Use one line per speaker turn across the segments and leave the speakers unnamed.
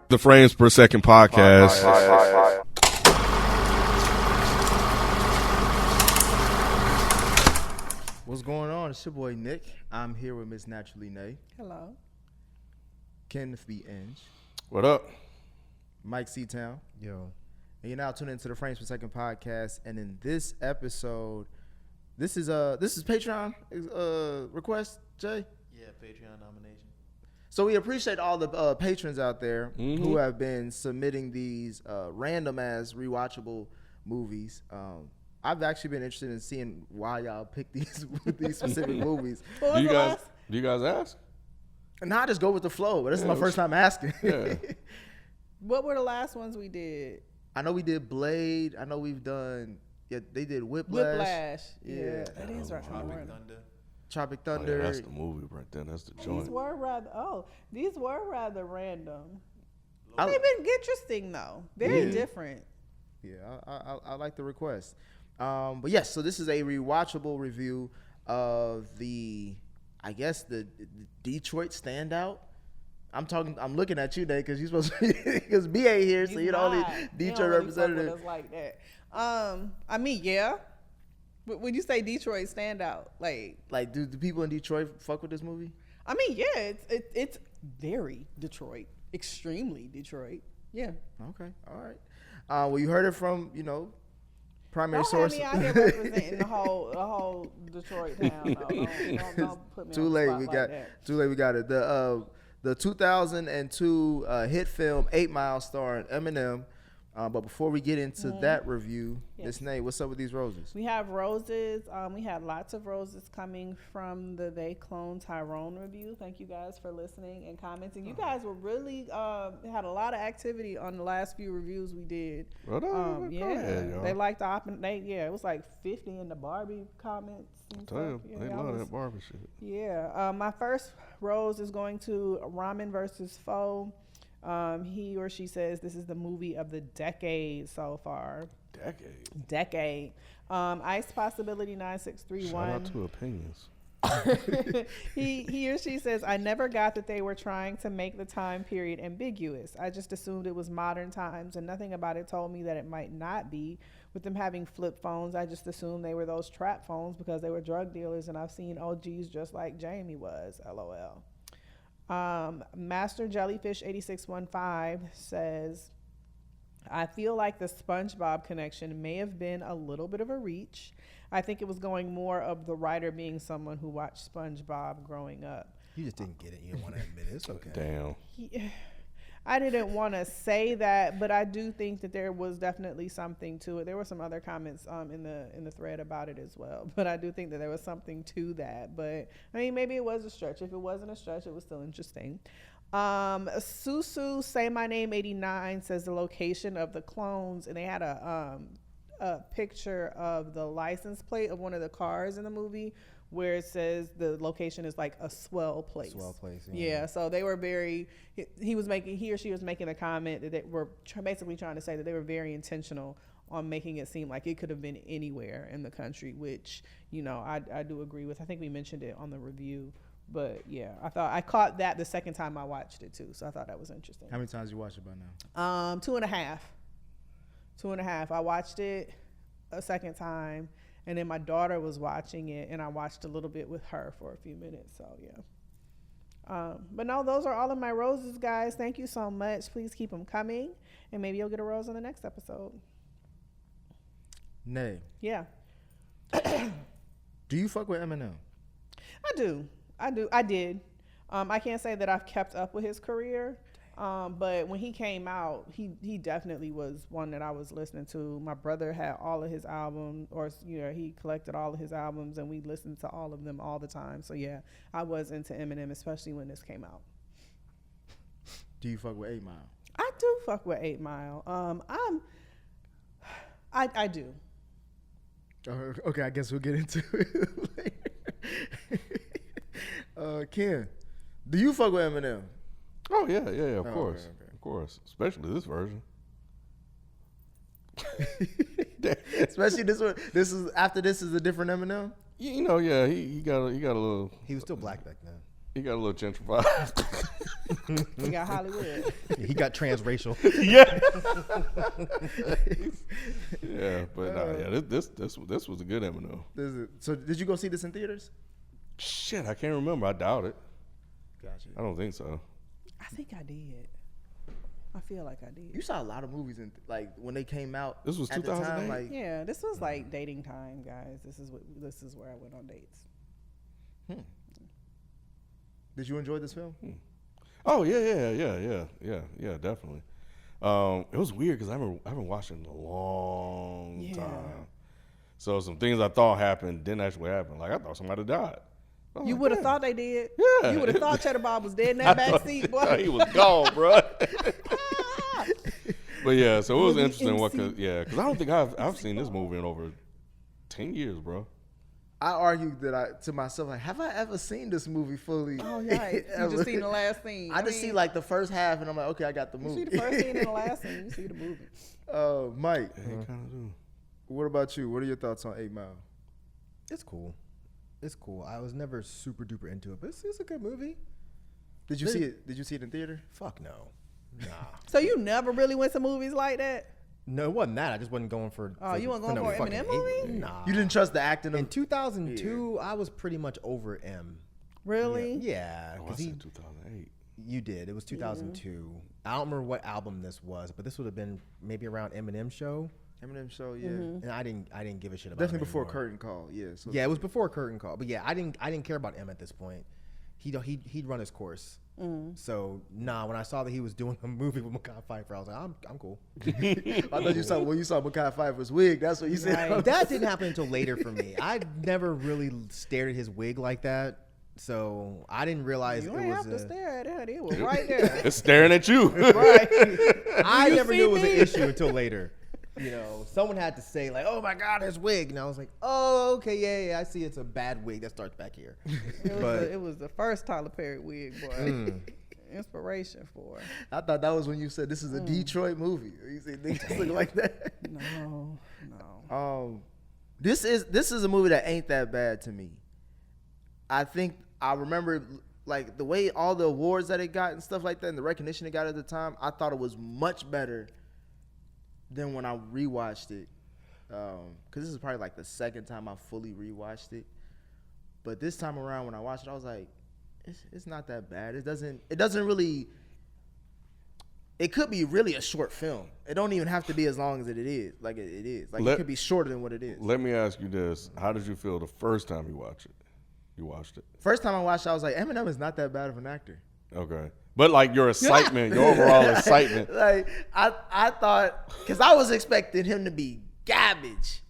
The Frames Per Second podcast.
What's going on? It's your boy Nick. I'm here with Miss Naturally Nay.
Hello.
Kenneth B. Inge.
What up?
Mike C-Town.
Yo.
And you're now tuned into the Frames Per Second podcast. And in this episode, this is Patreon request, Jay?
Yeah, Patreon nomination.
So we appreciate all the patrons out there who have been submitting these random ass rewatchable movies. I've actually been interested in seeing why y'all pick these specific movies.
Do you guys ask?
And I just go with the flow, but this is my first time asking.
Yeah.
What were the last ones we did?
I know we did Blade. I know we've done. Yeah, they did Whiplash.
Whiplash.
Yeah.
That is right.
Tropic Thunder.
Tropic
Oh,
Thunder.
yeah, that's the movie right there. That's the joint.
These were rather random.
I-
They've been interesting though. Very different.
Yeah, I like the request. But yes, so this is a rewatchable review of the Detroit Standout. I'm looking at you, Nate, because you're supposed to because BA here, so you're the only Detroit representative.
Us like that. I mean, yeah. But when you say Detroit Standout,
Like, do the people in Detroit fuck with this movie?
I mean, yeah, it's very Detroit, extremely Detroit. Yeah.
Okay, all right. Well, you heard it from primary
Don't
source.
have me out here representing the whole Detroit town. No, don't put me
Too
on the
late.
spot
We
like
got
that.
too late. We got it. The 2002 hit film 8 Mile starring Eminem. But before we get into that review, Miss Nate, what's up with these roses?
We have roses. We had lots of roses coming from the They Clone Tyrone review. Thank you guys for listening and commenting. You guys were really had a lot of activity on the last few reviews we did.
Well, go ahead, y'all.
They liked it was like 50 in the Barbie comments. And
Tell you,
stuff.
they love that Barbie shit.
Yeah. My first rose is going to Ramen versus Foe. He or she says this is the movie of the decade so far. Decade. Ice Possibility 9631.
Shout out to Opinions.
he or she says, I never got that they were trying to make the time period ambiguous. I just assumed it was modern times, and nothing about it told me that it might not be. With them having flip phones, I just assumed they were those trap phones because they were drug dealers, and I've seen OGs just like Jamie was. LOL. Master Jellyfish 8615 says, I feel like the SpongeBob connection may have been a little bit of a reach. I think it was going more of the writer being someone who watched SpongeBob growing up.
You just didn't get it. You didn't want to admit it. It's okay.
Damn.
I didn't want to say that, but I do think that there was definitely something to it. There were some other comments in the thread about it as well, but I do think that there was something to that. But I mean, maybe it was a stretch. If it wasn't a stretch, it was still interesting. Susu Say My Name 89 says the location of the clones, and they had a picture of the license plate of one of the cars in the movie, where it says the location is like a swell place. Yeah. So they were he or she was making a comment that they were basically trying to say that they were very intentional on making it seem like it could have been anywhere in the country, which, I do agree with. I think we mentioned it on the review, but yeah, I caught that the second time I watched it too. So I thought that was interesting.
How many times you watched it by now?
2.5. 2.5. I watched it a second time. And then my daughter was watching it, and I watched a little bit with her for a few minutes. So, yeah. But no, those are all of my roses, guys. Thank you so much. Please keep them coming, and maybe you'll get a rose on the next episode.
Nay.
Yeah.
Do you fuck with Eminem?
I do. I did. I can't say that I've kept up with his career. But when he came out, he definitely was one that I was listening to. My brother had all of his albums, or he collected all of his albums, and we listened to all of them all the time. So yeah, I was into Eminem, especially when this came out.
Do you fuck with 8 Mile?
I do fuck with 8 Mile. I do.
Okay, I guess we'll get into it later. Ken, do you fuck with Eminem?
Oh, yeah, of course. Okay. Of course. Especially this version.
Especially this one. This is a different Eminem?
Yeah, he got a little.
He was still black back then.
He got a little gentrified.
We got Hollywood.
He got transracial.
Yeah. Yeah, but yeah, this was a good Eminem.
So did you go see this in theaters?
Shit, I can't remember. I doubt it.
Gotcha.
I don't think so.
I think I did. I feel like I did.
You saw a lot of movies in like when they came out.
This was
at the time,
2008?
like,
Yeah, this was like dating time, guys. This is where I went on dates.
did you enjoy this film?
Oh yeah, definitely. It was weird because I haven't watched it in a long time. So some things I thought happened didn't actually happen. Like I thought somebody died.
You would have thought they did.
Yeah.
You would have thought Cheddar Bob was dead in that back seat, boy.
He was gone, bro. But yeah, so it was interesting.
MC.
Because I don't think I've seen this movie in over 10 years, bro.
I argued that to myself, like, have I ever seen this movie fully?
Oh yeah, you just seen the last scene.
I just see like the first half, and I'm like, okay, I got the
you
movie.
see the first scene and the last scene. You see the movie.
Mike,
Yeah, you kind of do.
what about you? What are your thoughts on 8 Mile?
It's cool. It's cool. I was never super duper into it, but it's a good movie.
Did you see it? Did you see it in theater?
Fuck no. Nah.
So you never really went to movies like that?
No, it wasn't that. I just wasn't going for.
Oh, you weren't going
no
for an
fucking
Eminem movie?
Nah.
You didn't trust the acting
In
of
2002, I was pretty much over M.
Really?
Yeah.
Oh, I
'cause
said 2008.
you did. It was 2002. I don't remember what album this was, but this would have been maybe around Eminem show.
Eminem show, yeah.
And I didn't give a shit about
Definitely
him
before
anymore.
Curtain Call, yeah. So
Yeah, it was before Curtain Call, but yeah, I didn't care about M at this point. He'd run his course. So when I saw that he was doing a movie with Mekhi Phifer, I was like, I'm cool.
I thought you saw when you saw Mekhi Phifer's wig. That's what you said.
Right.
That didn't happen until later for me. I never really stared at his wig like that, so I didn't realize
You
it
ain't
was.
have to stare at it. It was right there.
It's staring at you.
Right.
I
You
never
see
knew it was an
me?
issue until later. You know, someone had to say like, "Oh my God, his wig," and I was like, "Oh, okay, yeah, I see. It's a bad wig that starts back here."
It was the first Tyler Perry wig, boy. Inspiration for.
I thought that was when you said this is a Detroit movie. You see niggas look like that.
No.
This is a movie that ain't that bad to me. I think I remember like the way all the awards that it got and stuff like that and the recognition it got at the time, I thought it was much better than when I rewatched it. Cause this is probably like the second time I fully rewatched it. But this time around when I watched it, I was like, it's not that bad. It doesn't really. It could be really a short film. It don't even have to be as long as it is. Like it is. Like it could be shorter than what it is.
Let me ask you this: how did you feel the first time you watched it?
First time I watched it, I was like, Eminem is not that bad of an actor.
Okay, but like your excitement, your overall excitement.
Like I thought, because I was expecting him to be garbage.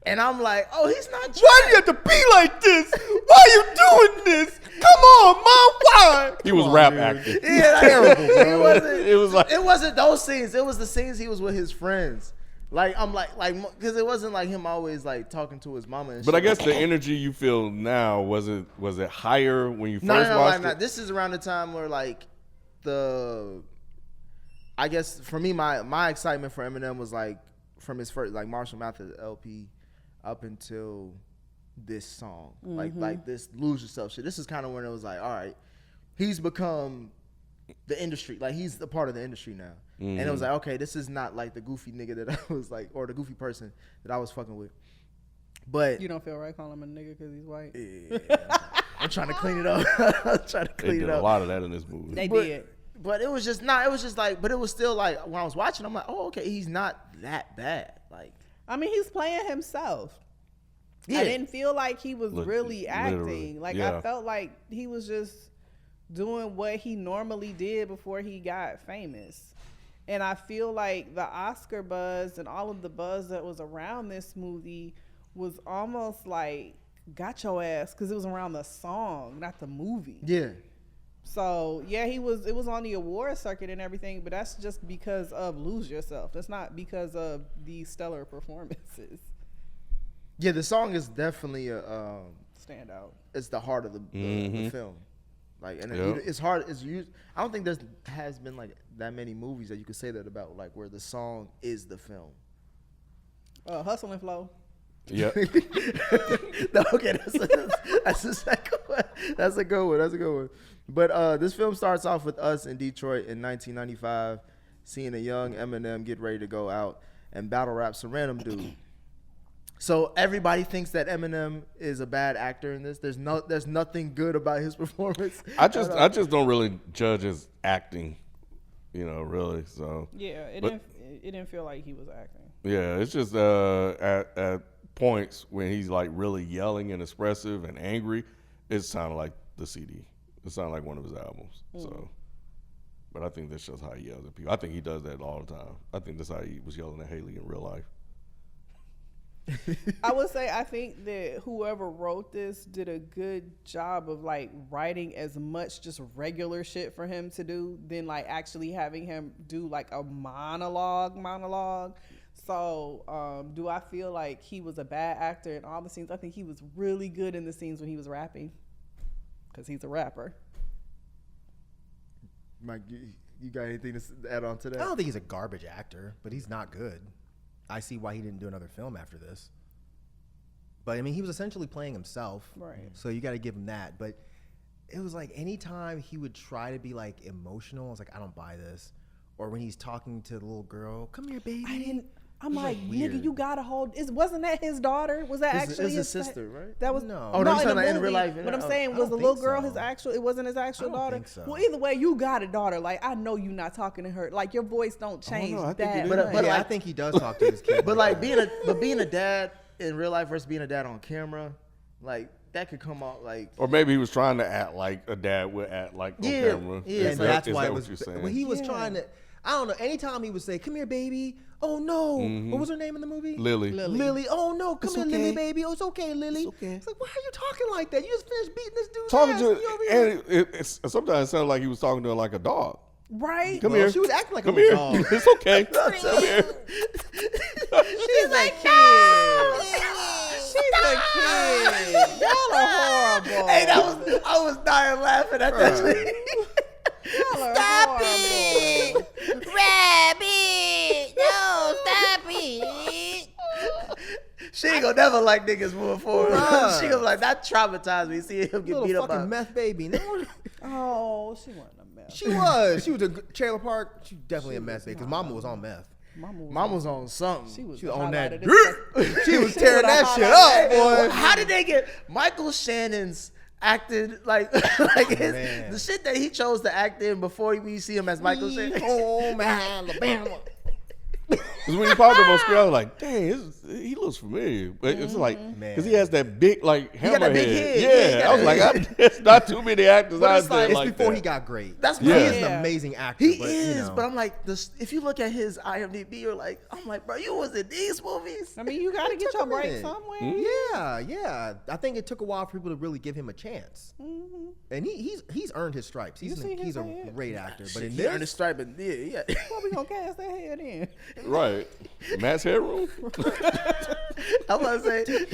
And I'm like, oh, he's not.
Why do you have to be like this? Why are you doing this? Come on, Mom. Why?
He was rap acting.
Yeah, like,
Terrible, bro.
It wasn't those scenes. It was the scenes he was with his friends. Like I'm like, because it wasn't like him always like talking to his mama. And
But I
shit.
guess the energy you feel now was it higher when you first
No,
watched
like,
it?
this is around the time where like I guess for me my excitement for Eminem was like from his first like Marshall Mathers LP up until this song, like this Lose Yourself shit. This is kind of when it was like, all right, he's become the industry, like he's a part of the industry now. And it was like, okay, this is not like the goofy nigga that I was like, or the goofy person that I was fucking with. But
You don't feel right calling him a nigga because he's white?
yeah, I'm trying to clean it up. I'm trying to
They
clean
did
it
a
up.
lot of that in this movie.
They did.
But it was just not. It was just like. But it was still like when I was watching, I'm like, oh, okay, he's not that bad. Like,
I mean, he's playing himself.
yeah,
I didn't feel like he was really acting.
Literally,
Like
yeah.
I felt like he was just doing what he normally did before he got famous. And I feel like the Oscar buzz and all of the buzz that was around this movie was almost like got your ass because it was around the song, not the movie.
yeah.
So yeah, it was on the award circuit and everything, but that's just because of Lose Yourself. That's not because of the stellar performances.
Yeah, the song is definitely a.
Stand out.
It's the heart of the film. Like, and
Yep.
it's hard. I don't think has been like that many movies that you could say that about, like where the song is the film.
Hustle and Flow.
Yeah.
No, okay, that's a second one. That's a good one. That's a good one. But this film starts off with us in Detroit in 1995, seeing a young Eminem get ready to go out and battle rap some random dude. So everybody thinks that Eminem is a bad actor in this. There's nothing good about his performance.
I just don't really judge his acting, really. So
Yeah, it didn't feel like he was acting.
yeah, it's just at points when he's like really yelling and expressive and angry, it sounded like the CD. It sounded like one of his albums. So, but I think that's just how he yells at people. I think he does that all the time. I think that's how he was yelling at Haley in real life.
I would say I think that whoever wrote this did a good job of like writing as much just regular shit for him to do than like actually having him do like a monologue. So do I feel like he was a bad actor in all the scenes? I think he was really good in the scenes when he was rapping because he's a rapper.
Mike, you got anything to add on to that?
I don't think he's a garbage actor, but he's not good. I see why he didn't do another film after this. But I mean, he was essentially playing himself,
Right.
So you got to give him that. But it was like anytime he would try to be like emotional, I was like, I don't buy this. Or when he's talking to the little girl, come here, baby.
I'm
It was,
like,
weird.
nigga, you gotta hold. Wasn't that his daughter? Was that
It's
actually
his
his
sister, right?
That was
No.
Oh, no,
no,
you
in the
talking about in
movie.
real life,
But I'm
I
saying,
don't
was the little
think
girl
so.
his actual? It wasn't his actual
I don't
daughter.
think so.
Well, either way, you got a daughter. Like I know you not talking to her. Like your voice don't change
I think
that
it is.
much.
But
yeah, I
like-
think he does talk to his kid.
But like
that.
being a dad in real life versus being a dad on camera, like that could come out like
Or maybe he was trying to act like a dad would act like on
Yeah,
camera.
yeah.
Is
and
that-
that's
is
why
that
it
what
was.
you're saying?
When he was
Yeah.
trying to, I don't know. Anytime he would say, "Come here, baby." Oh no, what was her name in the movie?
Lily.
Lily. Oh no, come
It's
here, Lily,
okay.
baby. Oh, it's okay, Lily.
It's okay.
It's like, why are you talking like that? You just finished beating this dude's
Talking
ass.
to,
and you over here-
and it's sometimes it sounded like he was talking to her like a dog.
right?
Come
Well,
here.
she was acting like a
Come
little
here.
dog.
It's okay. Come here.
She's a kid. She's a kid. Y'all are horrible.
Hey, I was dying laughing at that shit.
Y'all are horrible.
Rabbit! No, stop it!
She ain't gonna never like niggas moving forward.
Bruh.
She gonna be like that traumatized me seeing him get
little
beat up
fucking
by.
meth baby. No one-
Oh, she wasn't a mess.
She was. She was a trailer park. She definitely a meth baby because Mama was on meth.
Mom was on something.
She was
She
the
was on
highlight
that.
of this-
She was
She
tearing
was
that
the
shit
highlight.
up, boy.
How did they get Michael Shannon's acted like
Man.
the shit that he chose to act in before we see him as Michael Shannon?
Home Alabama.
Because when he popped up on screen, I was like, dang, he looks familiar. But it's like,
Man.
because he has that big, like, hammer
got that big
head.
head. Yeah, he
Yeah,
got
I was
that
like, there's not too many actors
But
out
it's
there
like-
It's
like
before
that.
he got great.
That's
Yeah.
what
He's
Yeah.
an amazing actor.
he
but,
is.
You know.
But I'm like, if you look at his IMDb, you're like, I'm like, bro, you was in these movies.
I mean, you got to
It
get
took
your
a
break
minute.
somewhere.
Yeah. I think it took a while for people to really give him a chance, and he's earned his stripes.
You see
He's
his
a
head?
great actor. But in
He earned a
this,
stripe, and yeah.
What we gonna cast that head in?
Right. Matt's Headroom?
I'm about to say,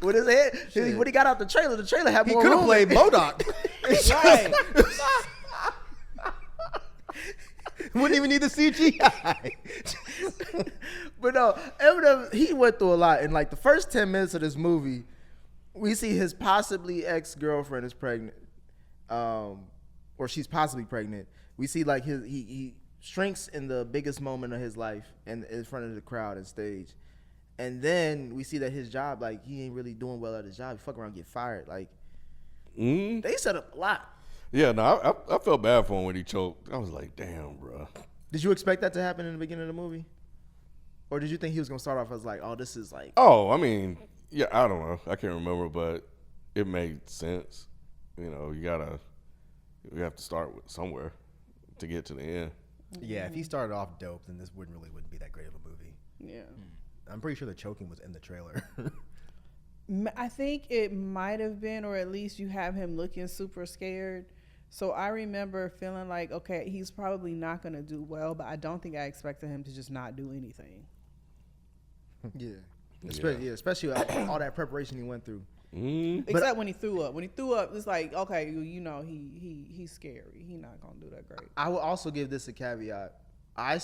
with his head, when he got out the trailer had
he
more
could have
room.
played MODOK.
Right.
Wouldn't even need the CGI.
But no, Eminem, he went through a lot. In like the first 10 minutes of this movie, we see his possibly ex-girlfriend is pregnant, or she's possibly pregnant. We see like he shrinks in the biggest moment of his life and in front of the crowd and stage. And then we see that his job, like he ain't really doing well at his job. He fuck around and get fired. Like they set up a lot.
Yeah, no, I felt bad for him when he choked. I was like, damn, bro.
Did you expect that to happen in the beginning of the movie? Or did you think he was gonna start off as like, oh, this is like
Oh, I mean, yeah, I don't know. I can't remember, but it made sense. You know, we have to start with somewhere to get to the end.
Yeah, if he started off dope, then this wouldn't be that great of a movie.
Yeah.
I'm pretty sure the choking was in the trailer.
I think it might have been, or at least you have him looking super scared. So I remember feeling like, okay, he's probably not going to do well, but I don't think I expected him to just not do anything.
yeah. Especially all that preparation he went through.
Except when he threw up. When he threw up, it's like, okay, you know, he's scary. He's not going to do that great.
I will also give this a caveat. I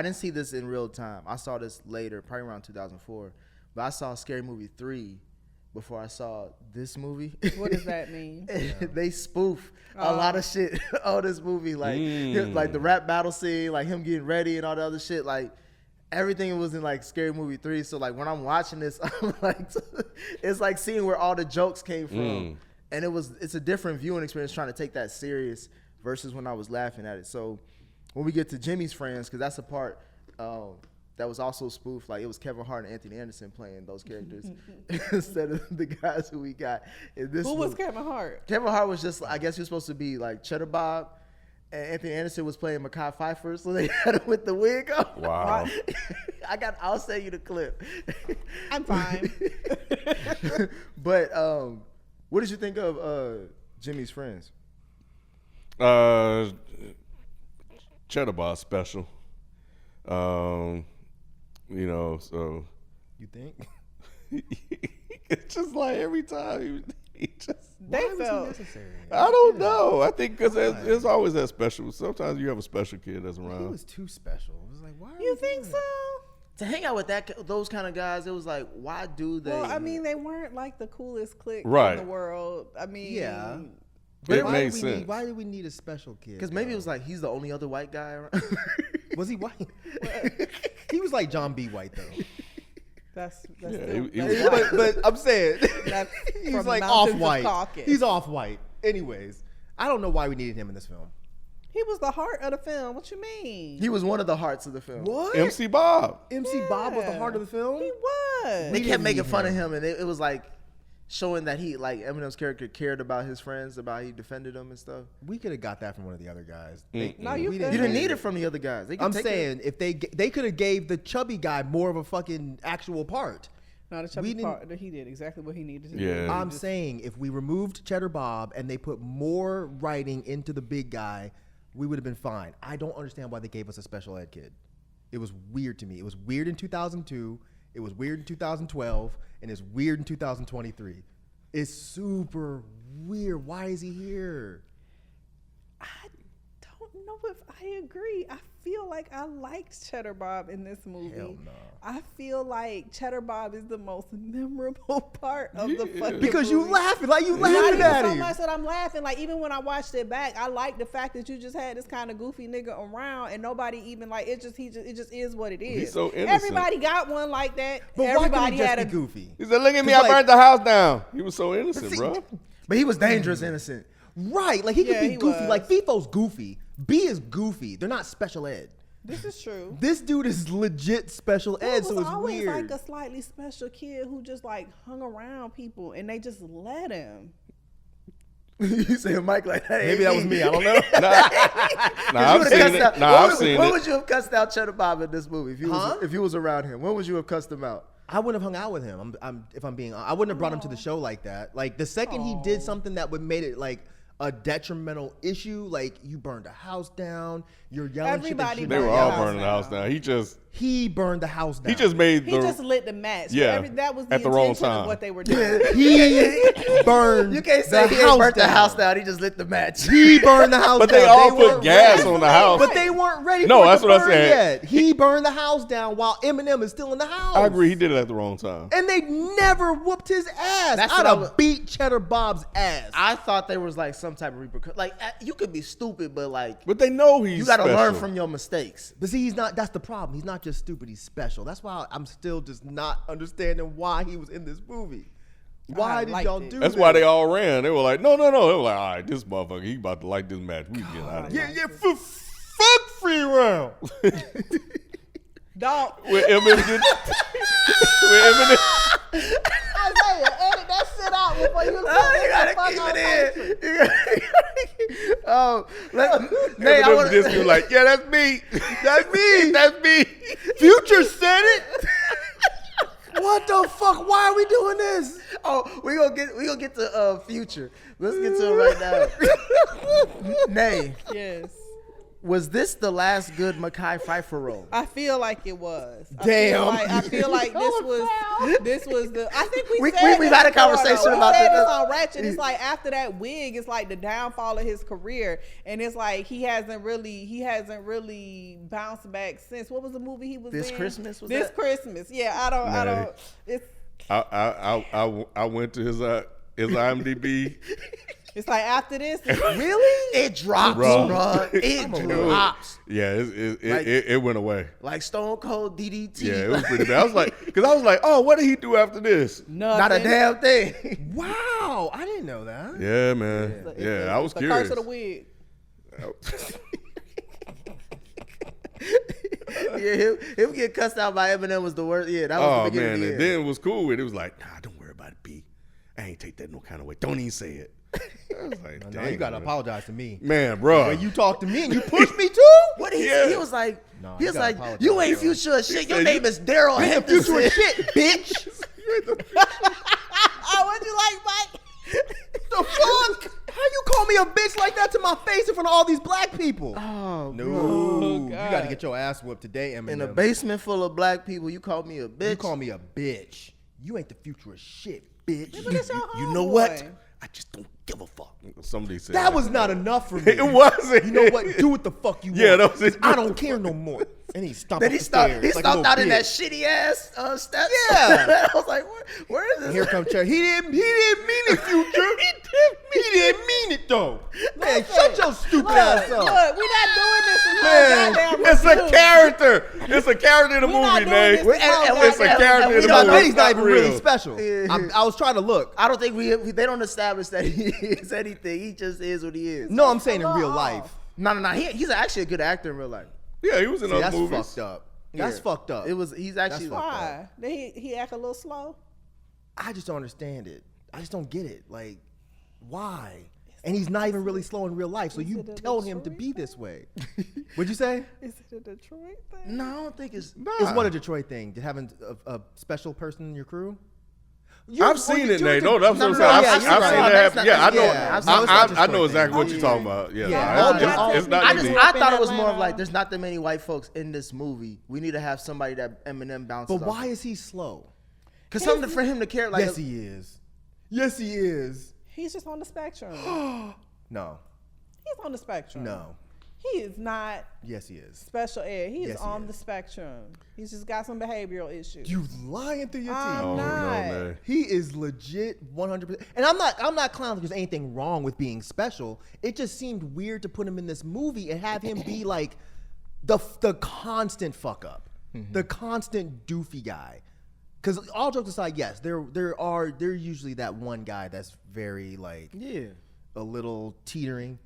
didn't see this in real time. I saw this later, probably around 2004. but I saw Scary Movie 3 before I saw this movie.
What does that mean?
They spoof a lot of shit on this movie, like like the rap battle scene, like him getting ready and all the other shit. Like everything was in like Scary Movie 3. So like when I'm watching this, I'm like, it's like seeing where all the jokes came from, and it's a different viewing experience trying to take that serious versus when I was laughing at it. So when we get to Jimmy's Friends, because that's the part that was also spoofed, like it was Kevin Hart and Anthony Anderson playing those characters instead of the guys who we got in this.
Who was
movie.
Kevin Hart?
Kevin Hart was just, I guess he was supposed to be like Cheddar Bob, and Anthony Anderson was playing Mekhi Phifer, so they had him with the wig on.
Wow.
I'll send you the clip.
I'm fine.
But what did you think of Jimmy's Friends?
Cheddar Bob special. You know, so
You think?
it's just like every time he just.
They
Why was he
felt
necessary?
I don't know. I think because there's always that special. Sometimes you have a special kid that's
He
around.
was too special. It was like, why? Are
You
we
think
doing
so?
that?
To hang out with those kind of guys, it was like, why do they?
Well, I mean, they weren't like the coolest clique
Right.
in the world. I mean,
Yeah.
It
Why
made
did we
sense.
Why did we need a special kid?
because maybe it
though?
was like he's the only other white guy around.
Was he white? He was like John B. White though.
that's
Yeah,
still,
he
that's
was-
white.
but I'm saying
That's
he's
from
like
Mountains
off
of
white.
Caucus.
He's off white. Anyways, I don't know why we needed him in this film.
He was the heart of the film. What you mean?
He was one of the hearts of the film.
What?
MC Bob.
MC Bob was the heart of the film.
He was.
They
We
kept
didn't
making
need
fun of
him.
him, and it was like showing that he, like Eminem's character, cared about his friends, about he defended them and stuff.
We could have got that from one of the other guys.
No, you
we
couldn't.
You didn't
Yeah.
need it from the other guys. They could
I'm
take
saying if they could have gave the chubby guy more of a fucking actual part.
No, the
We
chubby
didn't-
part. He did exactly what he needed to do.
Yeah.
I'm saying if we removed Cheddar Bob and they put more writing into the big guy, we would have been fine. I don't understand why they gave us a special ed kid. It was weird to me. It was weird in 2002. It was weird in 2012, and it's weird in 2023. It's super weird. Why is he here?
I don't know if I agree. I feel like I liked Cheddar Bob in this movie.
Hell no.
I feel like Cheddar Bob is the most memorable part of the
Yeah.
fucking
Because you
movie.
laughing like you
Not
laughing
even
at
so
him.
much that I'm laughing. Like even when I watched it back, I like the fact that you just had this kind of goofy nigga around, and nobody even like it. It just is what it is.
He's so innocent.
Everybody got one like that.
But why
Everybody
couldn't he just
had
be
a
goofy?
He said, "Look at me,
'Cause,
I
like-
burned the house down." He was so innocent,
See,
bro.
But he was dangerous, innocent.
Right, like he could
Yeah,
be
he
goofy.
was.
Like FIFO's goofy. B is goofy. They're not special ed.
This is true.
This dude is legit special
There
ed,
was
so it's
always
weird.
like a slightly special kid who just like hung around people and they just let him.
You say Mike like that.
Maybe that was me. I don't know.
Nah, I've seen it. Nah, I've seen
when
it.
would you have cussed out Cheddar Bob in this movie if you was around him? When would you have cussed him out?
I wouldn't have hung out with him. If I'm being, I wouldn't have brought him to the show like that. Like the second he did something that would made it like a detrimental issue, like you burned the house down, you're yelling
Everybody
shit.
They
that
were
you
burned
all
the
burning the
house
house down.
He burned the house down.
He just made
He
the.
just lit the match.
Yeah,
That was the
at the wrong
intention
time.
of what they were doing.
he burned.
You can't say
the
he ain't
house
burnt the
down.
house down. He just lit the match.
He burned the house
But
down.
they all put
weren't
gas
ready.
on the house.
But they weren't ready
No,
for it
that's
to
what I
burn
said.
yet. He burned the house down while Eminem is still in the house.
I agree. He did it at the wrong time.
And they never whooped his ass.
That's
I'd
what I
have
was-
beat Cheddar Bob's ass.
I thought there was like some type of repercussion. Like you could be stupid, but like
But they know he's.
you got to
special.
learn from your mistakes.
But see, he's not. That's the problem. He's not just stupid. He's special. That's why I'm still just not understanding why he was in this movie. Why did
liked
y'all
it.
do
That's
that?
why they all ran. They were like, no. They were like, all right, this motherfucker, he about to like this match. We can get out of here.
Yeah, fuck free round.
Dog.
With Eminem, with Eminem.
Isaiah, edit that shit out before you
Oh, you gotta keep it in. Oh, Nate, I
Eminem
wanna-
just be like, yeah, that's me. That's me. That's me.
Future said it. What the fuck? Why are we doing this?
Oh, we gonna get to Future. Let's get to it right now. Nay,
Yes.
Was this the last good Mekhi Phifer role?
I feel like it was.
Damn.
I feel like this was the. I think we've
had a conversation about
this
this.
on Ratchet. It's like after that wig, it's like the downfall of his career, and it's like he hasn't really bounced back since. What was the movie he was
This
in?
Christmas? Was
This
that?
Christmas. Yeah, I don't. It's
I went to his IMDb.
it's like after this.
Really? It drops,
Bro.
bro. It drops.
Yeah, it went away.
Like Stone Cold DDT.
Yeah, it was pretty bad. I was like, oh, what did he do after this?
Not a damn thing.
Wow, I didn't know that.
Yeah, man. Yeah, I was
the
curious.
curse of the wig.
Yeah, him get cussed out by Eminem was the worst. Yeah, that was
Oh
the beginning
man,
of the
and
end.
then it was cool. It was like, nah, don't worry about it, B. I ain't take that no kind of way. Don't even say it. I was like,
No,
dang,
you gotta
bro.
apologize to me.
Man, bro.
When you talk to me and you push me too.
What he
Yeah.
he was like,
No,
he
you
was
gotta
like,
apologize,
you ain't
bro.
future as shit. Your
said
name
you-
is Daryl
Ain't the
Henderson.
future shit, bitch.
Oh, what'd you like, Mike?
The fuck? How you call me a bitch like that to my face in front of all these black people?
Oh,
No,
bro.
you got to get your ass whooped today, Eminem.
In a basement full of black people, you called me a bitch.
You call me a bitch. You ain't the future of shit, bitch.
But it's your
You know what?
homeboy.
I just don't give a fuck. Somebody said
That was not enough for me.
It wasn't.
You know what? Do what the fuck you
Yeah,
want.
that was it.
'Cause I don't care no more. And he stomped
Then
up
he
the
stopped.
stairs
He
like a
stopped
little
out in that
bitch.
shitty ass steps.
Yeah.
I was like, where is this?
And here comes Cherry. He didn't mean it, future. He didn't mean it though. Man, shut your stupid ass up.
Look, we not doing this in
Man,
goddamn
it's a
review.
character. It's a character in the
We're not
movie,
doing
Nate.
this in
It's a
goddamn
character
review.
in the
We
movie.
don't-
He's not even
real.
really special.
Yeah.
I was trying to look.
I don't think they don't establish that he is anything. He just is what he is.
No, I'm saying in real life.
No. He's actually a good actor in real life.
Yeah, he was in
See,
those
that's
movies.
fucked up. That's
Yeah.
fucked up.
He's actually
fucked up.
Why? Did he act a little slow?
I just don't understand it. I just don't get it. Like, why? And he's not even really slow in real life. So you
it a
tell him to
Detroit
be this way. What'd you say?
Is it a Detroit thing?
No, I don't think it's.
It's what a Detroit thing. Having a special person in your crew.
I've seen it, Nate. No, that's what I'm
no,
saying.
no,
I've
yeah,
seen
you're right.
that
That's
happen.
not-
Yeah, I know.
yeah,
I've seen it.
I know
Detroit
exactly what
thing.
you're talking about. Yeah,
Yeah,
it's not
I
unique.
thought it was
In
more of
Atlanta.
like there's not that many white folks in this movie. We need to have somebody that Eminem bounces.
But why is he slow?
Because something for him to care. Like,
Yes, he is. Yes, he is.
He's just on the spectrum.
No.
He's on the spectrum.
No.
He is not
Yes, he is.
special ed. He is
Yes, he
on
is.
the spectrum. He's just got some behavioral issues.
You lying through your teeth.
I'm
Oh, no,
not.
man.
He is legit 100%. And I'm not clowning because there's anything wrong with being special. It just seemed weird to put him in this movie and have him be like the constant fuck up, the constant doofy guy. Because all jokes aside, yes, there usually that one guy that's very like
yeah.
a little teetering,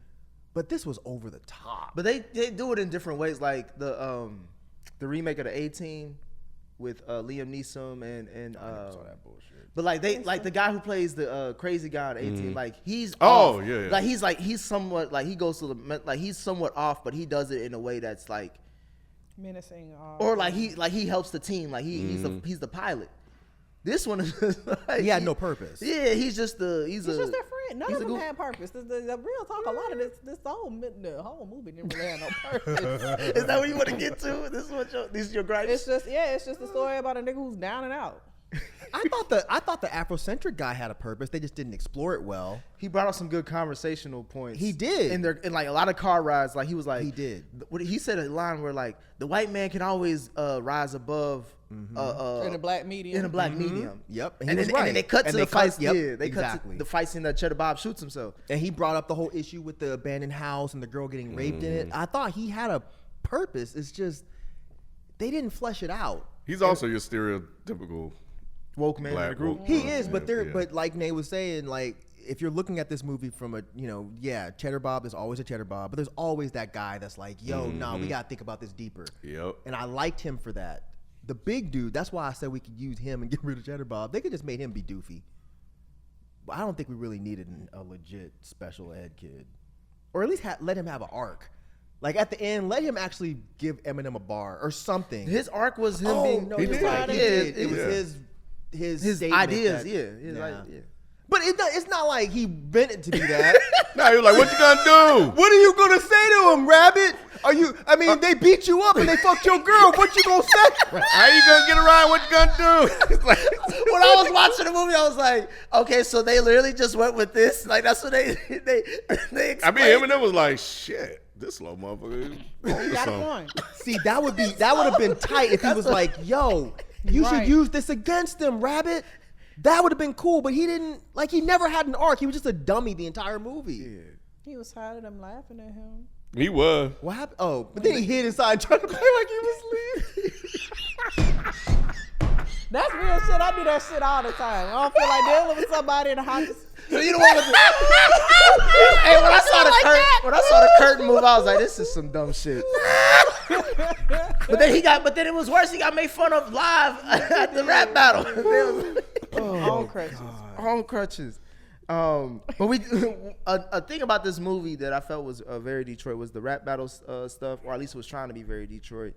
but this was over the top.
But they do it in different ways. Like the remake of the 18 with Liam Neeson and
saw that bullshit.
But like the guy who plays the crazy guy on 18, like he's
Oh,
off.
yeah, yeah.
Like he's somewhat like he goes to the like he's somewhat off, but he does it in a way that's like
Menacing.
or like he helps the team. Like he's the pilot. This one is just like,
He had no purpose.
Yeah, he's just
He's just their friend. None
he's
of
a
them
goof-
had purpose. The real talk, a lot of the whole movie didn't really have no purpose.
Is that what you want to get to? This is your gripes.
It's just a story about a nigga who's down and out.
I thought the Afrocentric guy had a purpose. They just didn't explore it well.
He brought up some good conversational points.
He did.
in like a lot of car rides. Like he was like
He did.
What he said a line where like the white man can always rise above
In the black medium.
in a black medium.
Yep,
And,
he was
then,
right.
and then they cut
And
to
they
the fight.
cut- yep,
Yeah, they
exactly.
cut to the fight scene that Cheddar Bob shoots himself.
And he brought up the whole issue with the abandoned house and the girl getting raped in it. I thought he had a purpose. It's just they didn't flesh it out.
He's also your stereotypical
Woke man in
black
the group.
woke
He
man,
is, but
yeah.
but like Nate was saying, like if you're looking at this movie from a Cheddar Bob is always a Cheddar Bob, but there's always that guy that's like, yo, nah, we gotta think about this deeper.
Yep.
And I liked him for that. The big dude, that's why I said we could use him and get rid of Cheddar Bob. They could just made him be doofy. But I don't think we really needed a legit special ed kid, or at least let him have an arc. Like at the end, let him actually give Eminem a bar or something.
His arc was him being
no,
He
you're
did.
right. He
Yeah,
did. It was
yeah.
his
his
statement
ideas.
that-
His
Nah.
yeah.
But it's not like he meant it to be that.
Nah, he was like, what you gonna do?
What are you gonna say to him, Rabbit? Are you? I mean, they beat you up and they fucked your girl. What you gonna say?
How you gonna get around? What you gonna do? It's like,
When I was watching the movie, I was like, okay, so they literally just went with this. Like that's what they explained.
I mean, Eminem was like, shit, this little motherfucker.
You got a point.
See, that would have been tight if he was like, "Yo, you should
Right.
use this against them, Rabbit." That would have been cool, but he didn't. Like, he never had an arc. He was just a dummy the entire movie.
He was tired of them laughing at him.
He was.
What happened? Oh, but then he hid inside trying to play like he was leaving.
That's real shit. I do that shit all the time. I don't feel like dealing with somebody in the house.
So you know what? Hey, when I saw the curtain move, I was like, this is some dumb shit. But then it was worse. He got made fun of live at the rap battle.
On crutches.
On crutches. But a thing about this movie that I felt was very Detroit was the rap battle stuff, or at least it was trying to be very Detroit.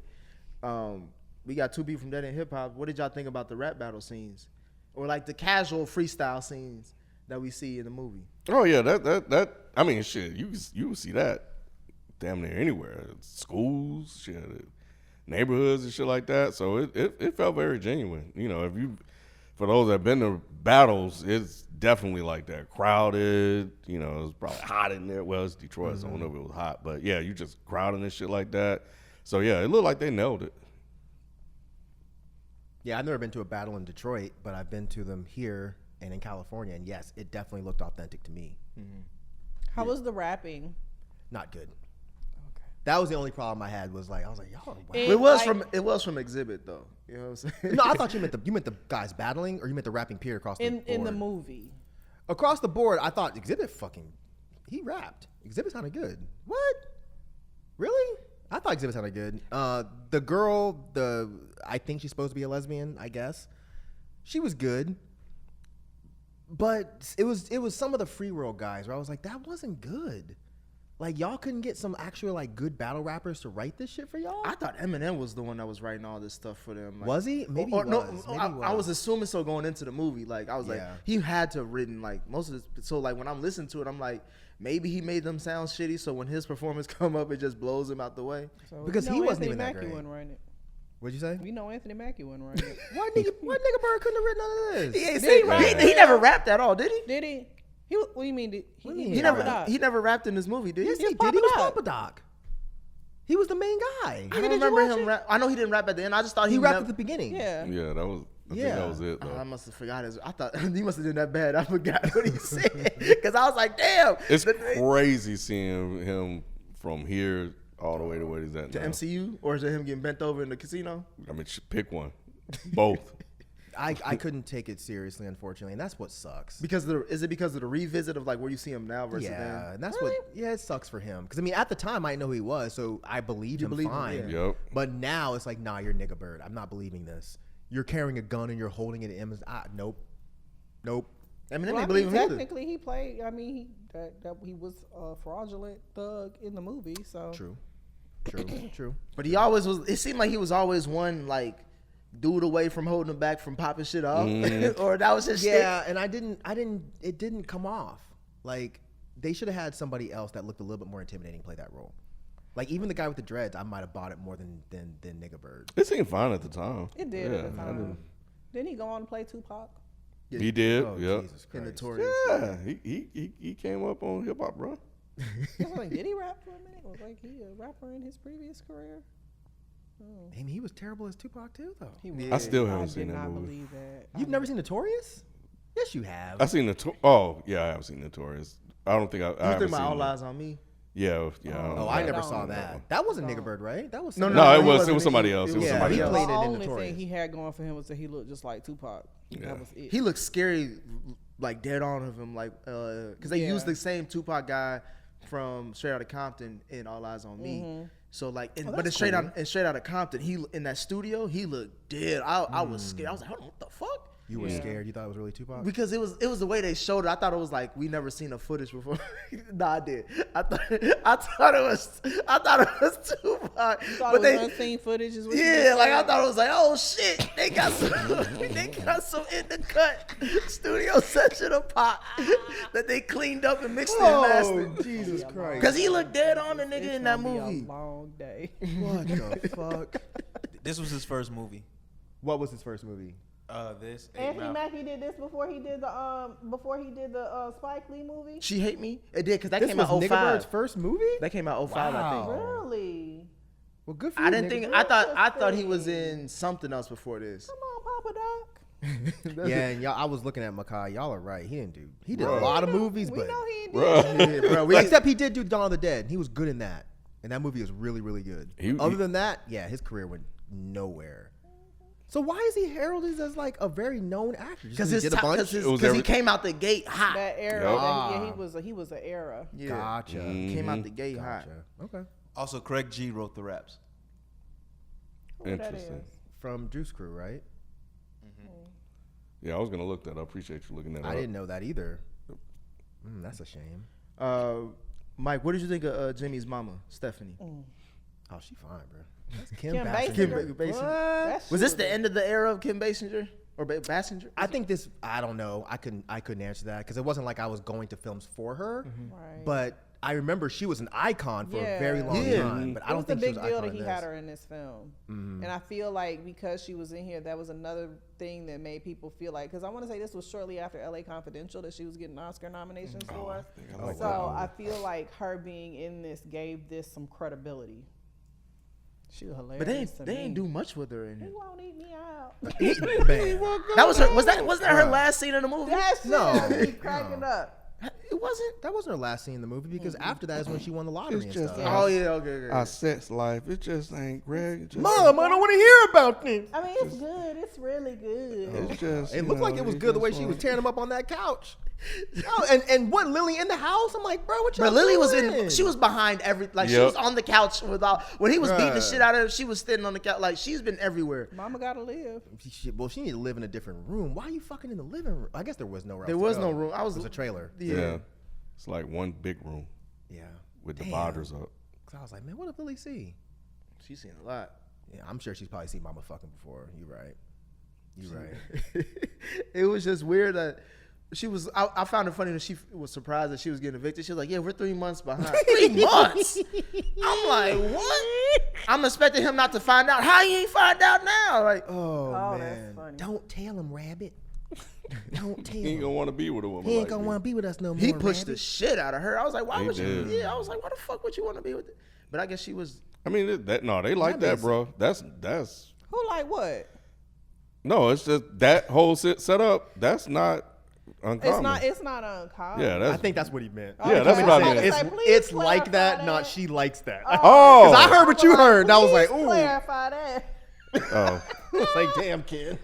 We got two people from Dead End Hip Hop. What did y'all think about the rap battle scenes, or like the casual freestyle scenes that we see in the movie?
Oh yeah, that. I mean, shit, you can see that damn near anywhere. Schools, shit, neighborhoods and shit like that. So it felt very genuine. You know, for those that have been to battles, it's definitely like that. Crowded, you know, it was probably hot in there. Well, it's Detroit, so I don't know if it was hot, but yeah, you just crowding and shit like that. So yeah, it looked like they nailed it.
Yeah, I've never been to a battle in Detroit, but I've been to them here and in California, and yes, it definitely looked authentic to me.
How was the rapping?
Not good. Okay. That was the only problem I had. Was like, I was like, y'all are whack.
It-
It was from Exhibit though. You know what I'm saying?
No, I thought you meant the guys battling, or you meant the rapping period across the board.
In the movie.
Across the board, I thought Exhibit he rapped. Exhibit sounded good. What? Really? I thought Exhibit sounded good. The girl, I think she's supposed to be a lesbian, I guess. She was good. But it was some of the free world guys where I was like, that wasn't good. Like, y'all couldn't get some actual like good battle rappers to write this shit for y'all?
I thought Eminem was the one that was writing all this stuff for them. Like,
Was he? Maybe he was. Maybe he
I was assuming so going into the movie. Like I was like,
Yeah.
he had to have written like most of this. So like when I'm listening to it, I'm like, maybe he made them sound shitty. So when his performance come up, it just blows him out the way.
So
Because
we
he
know
wasn't
Anthony
even that
Mackie
great.
wasn't writing it.
What'd you say?
We know Anthony Mackie wasn't writing it.
What nigga bird couldn't have written none of this?
He never rapped at all, did he?
Did he? What do you mean?
What do you mean?
He
popped
never.
up?
He never rapped in this movie, did
Yes,
he?
he
was
did. He was
Papa
Papa Doc. He was the main guy.
I don't remember him rap. I know he didn't rap at the end. I just thought
He
he
rapped
never,
at the beginning.
Yeah.
Yeah, that was. I think that was it.
Oh,
Though.
I must have forgot his. I thought he must have done that bad. I forgot what he said because I was like, damn.
It's crazy seeing him from here all the way to where he's at
To
now.
MCU, or is it him getting bent over in the casino?
I mean, pick one. Both.
I couldn't take it seriously, unfortunately, and that's what sucks.
Is it because of the revisit of like where you see him now versus
Yeah,
then?
and that's it sucks for him. Because I mean, at the time, I didn't know who he was, so I believed him
believed him,
fine.
yeah.
Yep.
But now it's like, nah, you're nigga bird. I'm not believing this. You're carrying a gun and you're holding it in. Nope.
Eminem
Well, I
didn't believe
mean,
him either.
technically, he played. I mean, he was a fraudulent thug in the movie. So
True.
But he always was. It seemed like he was always one like dude away from holding him back from popping shit off, or that was his shtick.
Yeah, and it didn't come off. Like, they should have had somebody else that looked a little bit more intimidating play that role. Like, even the guy with the dreads, I might have bought it more than nigga bird.
It seemed fine at the time.
it did
Yeah,
at the
I
time.
didn't-
Didn't he go on to play Tupac?
He did.
Oh,
Yeah.
Jesus
In
Christ.
Notorious.
Yeah. He came up on hip hop, bro.
I was like, did he rap for a minute? Was like he a rapper in his previous career?
I mean, he was terrible as Tupac too, though.
He was.
I still haven't
I
seen
did
that
not
movie.
believe that.
You've never seen Notorious? Yes, you have.
I seen I have seen Notorious. I don't think I
You
haven't
think
seen
about All
it.
Eyes on Me?
Yeah.
Oh, I never saw
don't.
that. That wasn't nigga bird, right? That was
No,
No, it
he
was
wasn't-
somebody else. It was
yeah,
somebody
he
else.
played
The
it in
only
Notorious.
thing he had going for him was that he looked just like Tupac.
Yeah.
That was it.
He looked scary, like dead on of him, like because they
Yeah.
used the same Tupac guy from Straight Outta Compton in All Eyes on Me. So like, but
that's
in Straight Outta Compton, he in that studio, he looked dead. I was scared. I was like, hold on, what the fuck?
You were
Yeah.
scared. You thought it was really Tupac.
Because it was the way they showed it. I thought it was like we never seen the footage before. Nah, I did. I thought it was Tupac.
You thought
But
it was unseen footage is what you
yeah,
just
like I
said?
thought it was like, oh shit, they got some in the cut studio session of Pac that they cleaned up and mixed and mastered.
Jesus Christ!
Cause he looked dead on the nigga
It's
in that
gonna be a
movie.
long day.
What the fuck?
This was his first movie.
What was his first movie?
This.
Anthony Mackie did this before he did the Spike Lee movie.
She hate me. It did because that
This
came
was
out
Nigga
05.
Bird's first movie.
That came out 05, I think.
Wow.
Really?
Well, good for you.
I didn't
Nigga
think.
Bird.
I thought he was in something else before this.
Come on, Papa Doc.
Yeah, and y'all, I was looking at Makai. Y'all are right. He did a lot of movies,
We
but
know he did.
Bruh.
Yeah, bro,
except he did do Dawn of the Dead. He was good in that, and that movie was really, really good. Other than that, yeah, his career went nowhere. So why is he heralded as like a very known actor? Just
Because
he did a bunch.
he came out the gate hot.
That era.
Yup.
He was an era.
Yeah,
Gotcha.
came out the gate hot.
Gotcha. Okay.
Also, Craig G wrote the raps.
Who that
Interesting.
is.
From Juice Crew, right?
Yeah, I was gonna look that up. Appreciate you looking that up.
I didn't know that either. That's a shame.
Mike, what did you think of Jimmy's mama, Stephanie?
Oh, she fine, bro. That's Kim,
Kim
Basinger.
Basinger.
Basinger.
That
Was
shit
this the end of the era of Kim Basinger or Basinger?
I think this. I don't know. I couldn't answer that because it wasn't like I was going to films for her.
Right.
But I remember she was an icon for a very long
Yeah.
time. But I
It was
don't
a
think she
big
was an
deal
icon
that he
in
had
this.
her in this film, and I feel like because she was in here, that was another thing that made people feel like. Because I want to say this was shortly after L.A. Confidential that she was getting Oscar nominations for.
I like
So I feel like her being in this gave this some credibility. She was hilarious.
But they ain't do much with her in
He
here.
won't eat me out.
That was her. Wasn't that her last scene in the movie?
That shit
No,
had me cracking
no.
up.
It wasn't.
That wasn't her last scene in the movie because after that is when she won the lottery
It's
and
just
stuff.
Oh yeah, okay.
Our sex life, it just ain't Greg. It just,
Mom, I don't want to hear about this.
I mean, it's good. It's really good.
it's just.
It
you
looked like
know,
it was
you
good the
just
way she was
wanna-
tearing him up on that couch. Oh, and what, Lily in the house? I'm like, bro, what y'all
But Lily was
doing?
she was behind every, like she
Yep.
was on the couch without, when he was beating the
Bruh.
shit out of her, she was sitting on the couch, like she's been everywhere.
Mama gotta live.
Well, she need to live in a different room. Why are you fucking in the living room? I guess there was nowhere else
There
to
was
go.
no room.
It was a trailer.
Yeah. It's like one big room
Yeah.
with
Damn.
dividers up.
Cause I was like, man, what did Lily see?
She's seen a lot.
Yeah, I'm sure she's probably seen Mama fucking before. You right. You right.
It was just weird that she was, I found it funny that she was surprised that she was getting evicted. She was like, yeah, we're 3 months behind. 3 months? I'm like, what? I'm expecting him not to find out. How he ain't find out now? Like,
Oh,
Oh,
man.
that's funny.
Don't tell him, Rabbit. Don't tell
He ain't
him.
gonna want to be with a woman.
He ain't
like
gonna
me.
want to be with us no more.
he pushed the
Rabbit.
shit out of her. I was like, why
He
would you?
did.
Yeah, I was like, why the fuck would you want to be with it? But I guess she was,
I mean, they like that, bro. That's
Who like what?
no. It's just that whole setup. That's not uncommon.
It's not uncommon.
Yeah, that's.
I think that's what he meant.
Yeah, that's
Okay.
what I
I
meant.
was
It's,
like, please
it's like
clarify
that, not
that.
she likes that.
Oh,
Because I heard what you heard, and I was like,
Please
ooh.
clarify that.
Oh,
It's like, damn, kid.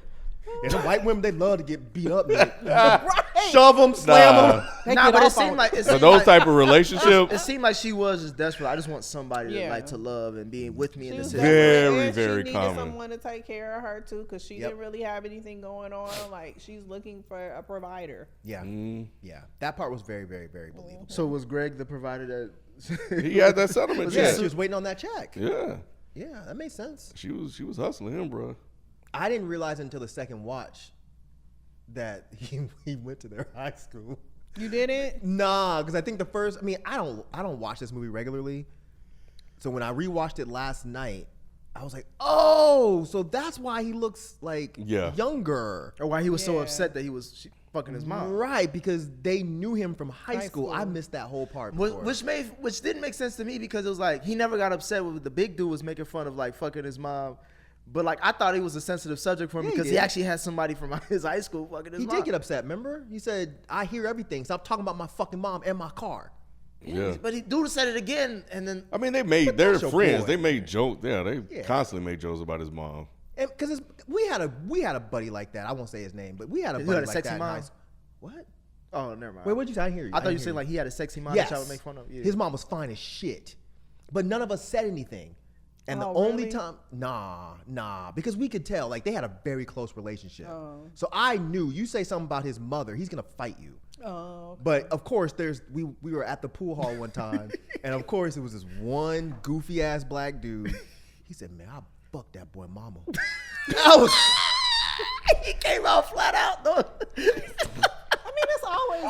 And the white women, they love to get beat up, man.
Right.
Shove them, slam
Nah.
them.
They
nah,
get
but it
off
seemed
on-
like, it
so
seemed
those
like,
type of relationship.
it seemed like she was just desperate. I just want somebody
Yeah.
to like to love and be with me in
She
this
was
situation.
Very,
desperate, and
very
she needed
common.
someone to take care of her too, because she
Yep.
didn't really have anything going on. Like she's looking for a provider.
Yeah.
Mm.
Yeah. That part was very, very, very believable.
So was Greg the provider that?
He had that settlement
Yeah,
check.
she was waiting on that check.
Yeah,
Yeah, that makes sense.
she was hustling him, bro.
I didn't realize until the second watch that he went to their high school.
You didn't?
Nah, because I think the first. I mean, I don't watch this movie regularly, so when I rewatched it last night, I was like, oh, so that's why he looks like
Yeah.
younger.
Or why he was so
Yeah.
upset that he was fucking his mom.
Right, because they knew him from high
High
school. I
school.
missed that whole part.
Which,
Before.
which didn't make sense to me because it was like he never got upset with the big dude was making fun of like fucking his mom, but like I thought it was a sensitive subject for him
Yeah, he
because he
did.
actually had somebody from his high school fucking his
He
mom.
did get upset. Remember, he said, "I hear everything. Stop talking about my fucking mom and my car."
Yeah.
But he dude said it again and then
I mean, they're
that's your
friends.
boy.
They made jokes. Yeah, they
Yeah.
constantly made jokes about his mom.
And because we had a buddy like that. I won't say his name, but we had a
Who
buddy
had a
like
sexy
that. in
mom?
high school. What?
oh never mind.
Wait, what'd you say? I didn't hear you.
I thought you
didn't
said
hear
like he had a sexy mom
Yes.
that y'all would make fun of. Yeah.
His mom was fine as shit, but none of us said anything. And the
Oh,
only
really?
time, nah, because we could tell, like, they had a very close relationship.
Oh.
So I knew, you say something about his mother, he's gonna fight you.
Oh, okay.
But of course, we were at the pool hall one time, and of course it was this one goofy ass black dude. He said, "Man, I fucked that boy mama."
He came out flat out though.
I mean, it's always.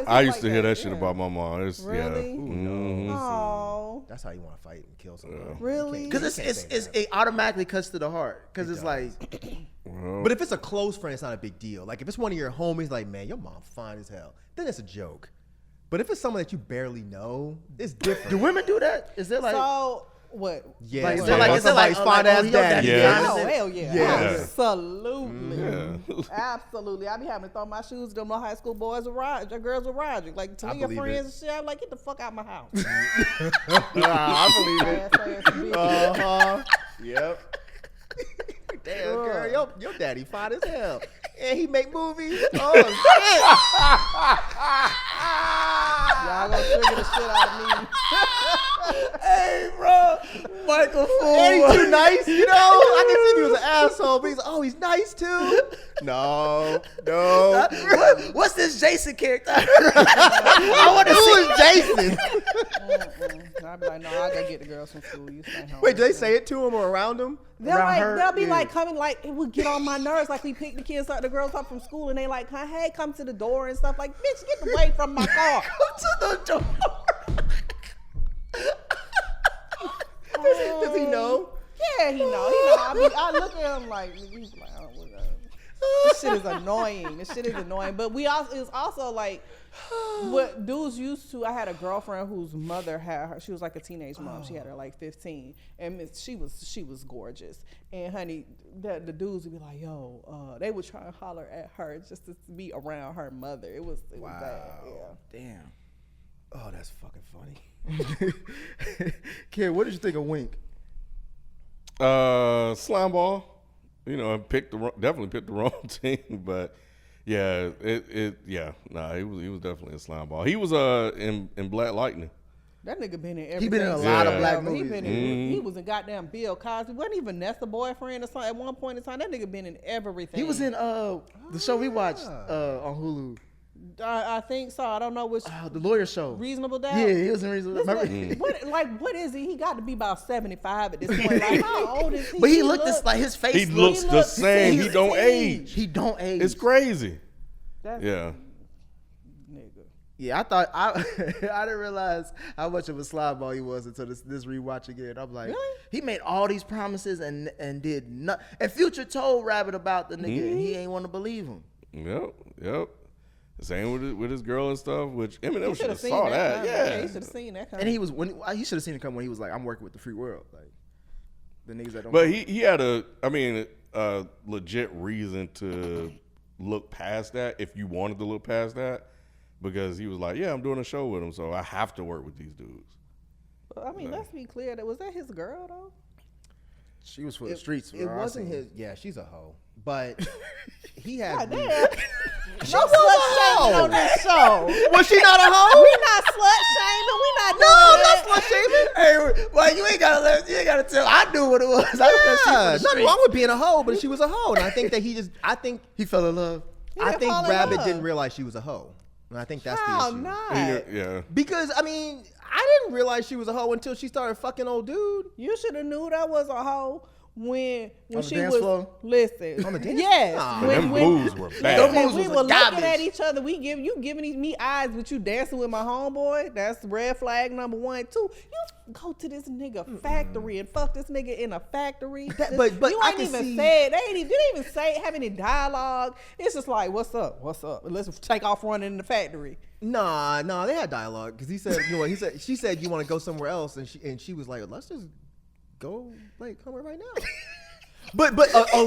I used
like
to hear that
yeah.
shit about my mom. It's,
Really?
Yeah. Mhm.
Oh,
That's how you want to fight and kill somebody.
really?
Because it automatically cuts to the heart. Because it's like,
But if it's a close friend, it's not a big deal. Like if it's one of your homies, like, man, your mom fine as hell, then it's a joke. But if it's someone that you barely know, it's different.
do women do that? Is it like?
So what?
Yeah,
Like,
so
is it like- is it like,
somebody's
oh,
fine
like,
ass
oh, your
daddy.
daddy
Yeah.
Oh,
fine?
hell yeah.
Yeah.
Absolutely.
Yeah.
Absolutely. I be having to throw my shoes to them little high school boys with Roger, girls with Roger. Like, to your
believe
friends and shit, I'm like, get the fuck out my house.
I believe it.
Ass bitch.
Yep. Damn, girl, your daddy fine as hell. And he make movies. Oh, shit.
Y'all gonna trigger the shit out of me.
Hey, bro, Michael Fool.
And he's too nice, you know? I can see if he was an asshole, but he's like, oh, he's nice too. No.
What's this Jason character? I want to see
Who is Jason?
I'd be like, no, I gotta get the girls from school. You stay home.
Wait, do they say it to him or around him?
They'll be like coming, like it would get on my nerves. Like we pick the kids up, the girls up from school, and they like, hey, come to the door and stuff. Like, bitch, get away from my car.
to the door.
Does he know?
Yeah, he know. I mean, I look at him like, he's like, oh, whatever. This shit is annoying. This shit is annoying. But it's also like what dudes used to. I had a girlfriend whose mother had her. She was like a teenage mom. She had her like 15, and she was gorgeous. And honey, the dudes would be like, yo, they would try and holler at her just to be around her mother. It was bad. Yeah.
Damn.
Oh, that's fucking funny.
Kid, what did you think of Wink?
Slime ball. You know, definitely picked the wrong team, but yeah, he was definitely a slime ball. He was in Black Lightning.
That nigga been in everything.
He been in a lot of
Yeah.
black
He
movies.
been in, he was in goddamn Bill Cosby. Wasn't he Vanessa boyfriend or something at one point in time? That nigga been in everything.
He was in the show we watched on Hulu,
I think so. I don't know which
the lawyer show.
Reasonable Doubt.
Yeah, he was in Reasonable.
This
Remember?
nigga- what is he? He got to be about 75 at this point. Like, how old is he?
But he looked this like his face.
He looks the
looks
same. He
16.
don't age.
He don't age.
It's crazy.
That's
Yeah.
nigga.
Yeah, I thought I didn't realize how much of a slime ball he was until this rewatch again. I'm like,
Really?
he made all these promises and did not. And Future told Rabbit about the nigga, and he ain't want to believe him.
Yep. Same with his girl and stuff. Which Eminem should have
seen
saw that.
coming.
Yeah.
He should have seen that coming.
And he was he should have seen it come when he was like, I'm working with the free world, like the niggas that don't.
But he had a legit reason to look past that if you wanted to look past that, because he was like, yeah, I'm doing a show with him, so I have to work with these dudes.
I mean, let's be clear. Was that his girl though?
she was for the streets.
It wasn't his. Yeah, she's a hoe. But he had.
God damn. No slut shaming on this show.
Was she not a hoe?
We not slut shaming. We not doing that.
Slut shaming.
Hey, well, you ain't gotta tell. I knew what it was. I know she
Yeah,
for the
nothing
streets.
wrong with being a hoe, but she was a hoe, and I think that
He fell in love.
I
didn't
think
fall in
Rabbit
love.
didn't realize she was a hoe, and I think that's the
How
issue.
not?
Yeah.
Because I mean, I didn't realize she was a hoe until she started fucking old dude.
You should have knew that was a hoe when
On the
she
dance
was
floor?
Listen.
On the dance
Yes.
floor?
But
When-
them
when-
moves were
Them
bad.
moves
we
was
were looking
garbage.
at each other. You giving me eyes, but you dancing with my homeboy. That's red flag number 1. 2, you go to this nigga factory and fuck this nigga in a factory.
but
you
I
ain't
can
even
see-
said. They didn't even say have any dialogue. It's just like, what's up? What's up? Let's take off running in the factory.
Nah, they had dialogue because he said, she said you want to go somewhere else, and she was like, let's just go like somewhere right now. But a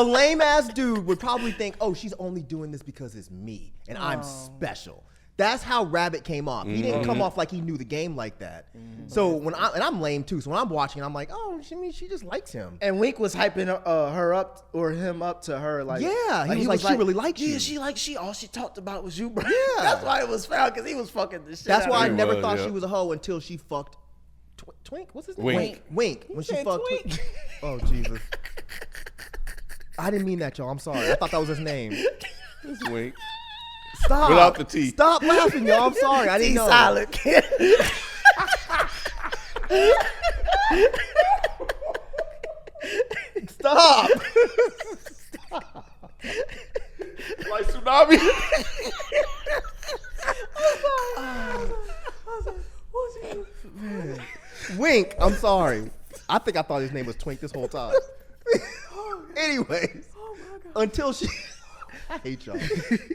lame ass dude would probably think, oh, she's only doing this because it's me and I'm special. That's how Rabbit came off. He didn't come off like he knew the game like that. So I'm lame too. So when I'm watching, I'm like, oh, she just likes him.
And Wink was hyping her up or him up to her like,
Yeah, he was like, she really likes you.
Yeah, she all she talked about was you, bro.
Yeah.
That's why it was found because he was fucking the shit.
That's
out
why
of
I
her.
never
was,
thought
yeah.
she was a hoe until she fucked Twink? What's his name?
Wink.
Wink. When she
said
fucked.
Twink.
Oh Jesus. I didn't mean that, y'all. I'm sorry. I thought that was his name.
It's Wink.
Stop.
Without the T.
Stop laughing, y'all. I'm sorry. I didn't know.
Silent.
Stop.
Like tsunami.
Wink. I'm sorry. I think I thought his name was Twink this whole time. Anyways, until she, I hate y'all.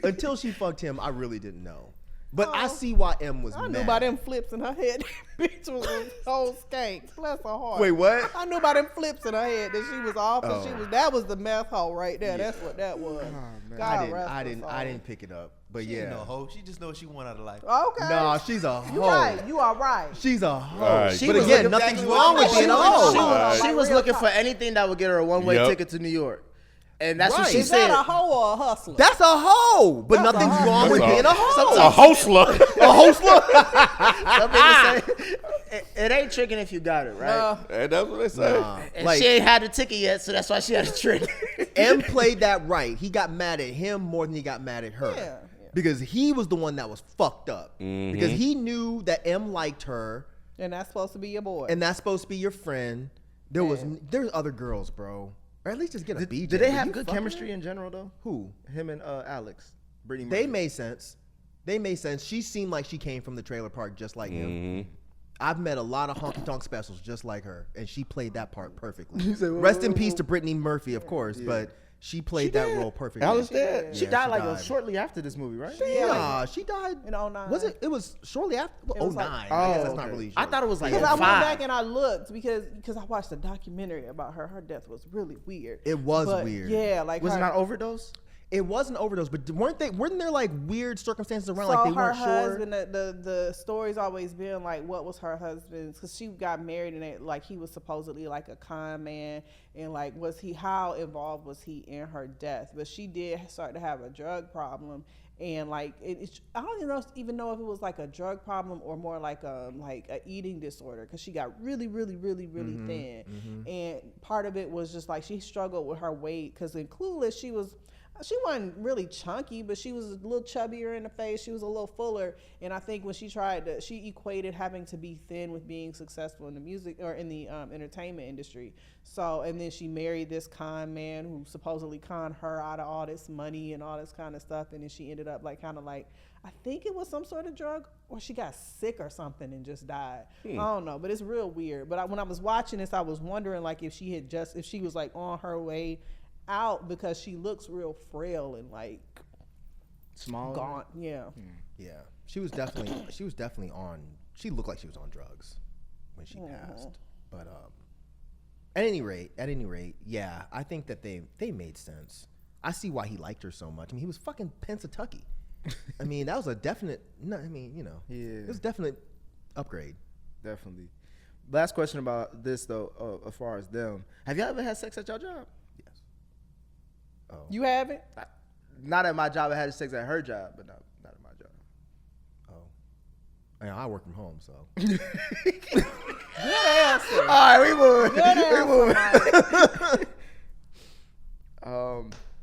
Until she fucked him, I really didn't know. But I see why M was
I
mad.
knew about them flips in her head. Bitch was a whole skank. Bless her heart.
Wait, what?
I knew about them flips in her head that she was off.
Oh.
She was. That was the meth hole right there. That's what that was.
man.
God
I
rest her soul.
didn't pick it up. But
She ain't
yeah.
no hoe. She just knows she want out of life.
Okay.
Nah, she's a hoe.
You right. You are right.
She's a hoe.
Right.
She
But
was
again,
looking-
nothing's
exactly
wrong
what
with
she
being a
was-
hoe.
She was,
Like
she was
real
looking
talk.
for anything that would get her a one-way
Yep.
ticket to New York, and that's what
Right.
she
Is
said.
that a hoe or a hustler?
That's a hoe. But
That's a
nothing's
hoe.
wrong with
That's
being a hoe.
A hostler.
A hostler.
Some people say it ain't tricking if you got it, right?
And that's what they say.
Nah.
And
Like,
she ain't had the ticket yet, so that's why she had a trick.
M played that right. He got mad at him more than he got mad at her.
Yeah.
Because he was the one that was fucked up. Because he knew that M liked her,
And that's supposed to be your boy.
and that's supposed to be your friend. There's other girls, bro. Or at least just get a BJ.
Did they
Did
have
you
good
fuck
chemistry
her?
in general, though?
Who?
Him and Alex. Brittany
They
Murphy.
made sense. They made sense. She seemed like she came from the trailer park just like him.
Mm-hmm.
I've met a lot of honky tonk specials just like her, and she played that part perfectly.
You say, whoa,
Rest
whoa,
in
whoa,
peace
whoa.
to Brittany Murphy, of course, but she played that role perfectly.
Alice dead.
She
Yeah,
died
she
like
died.
shortly after this movie, right?
Nah, she died
in 09.
Was it? It was shortly after.
It was
09.
like-
I guess
Oh,
that's not
okay.
really.
I
short.
thought it was like
Because I went
05.
back and I looked because I watched a documentary about her. Her death was really weird.
It was
But,
weird.
Yeah, like
Was
her,
it not overdose?
It was an overdose, but weren't there like weird circumstances around?
So
Like they
her
weren't sure.
husband, the story's always been like, what was her husband's? Because she got married and it, like he was supposedly like a con man, and like how involved was he in her death? But she did start to have a drug problem, and like I don't even know if it was like a drug problem or more like a eating disorder, because she got really thin, and part of it was just like she struggled with her weight, because in Clueless she wasn't really chunky, but she was a little chubbier in the face. She was a little fuller. And I think when she she equated having to be thin with being successful in the music or in the entertainment industry. So, and then she married this con man who supposedly conned her out of all this money and all this kind of stuff. And then she ended up I think it was some sort of drug, or she got sick or something and just died. I don't know, but it's real weird. But when I was watching this, I was wondering if she was like on her way out, because she looks real frail and like
Small.
gaunt. Yeah.
Yeah, she was definitely on. She looked like she was on drugs when she passed. But at any rate, yeah, I think that they made sense. I see why he liked her so much. I mean, he was fucking Pennsatucky. I mean, that was a definite. No, I mean, it was a definite upgrade.
Definitely. Last question about this though, as far as them. Have y'all ever had sex at your job?
Yes.
You haven't?
Not at my job. I had sex at her job, but not at my job.
Oh, I work from home, so.
Good answer.
All right, we moving.
Good answer, Mike.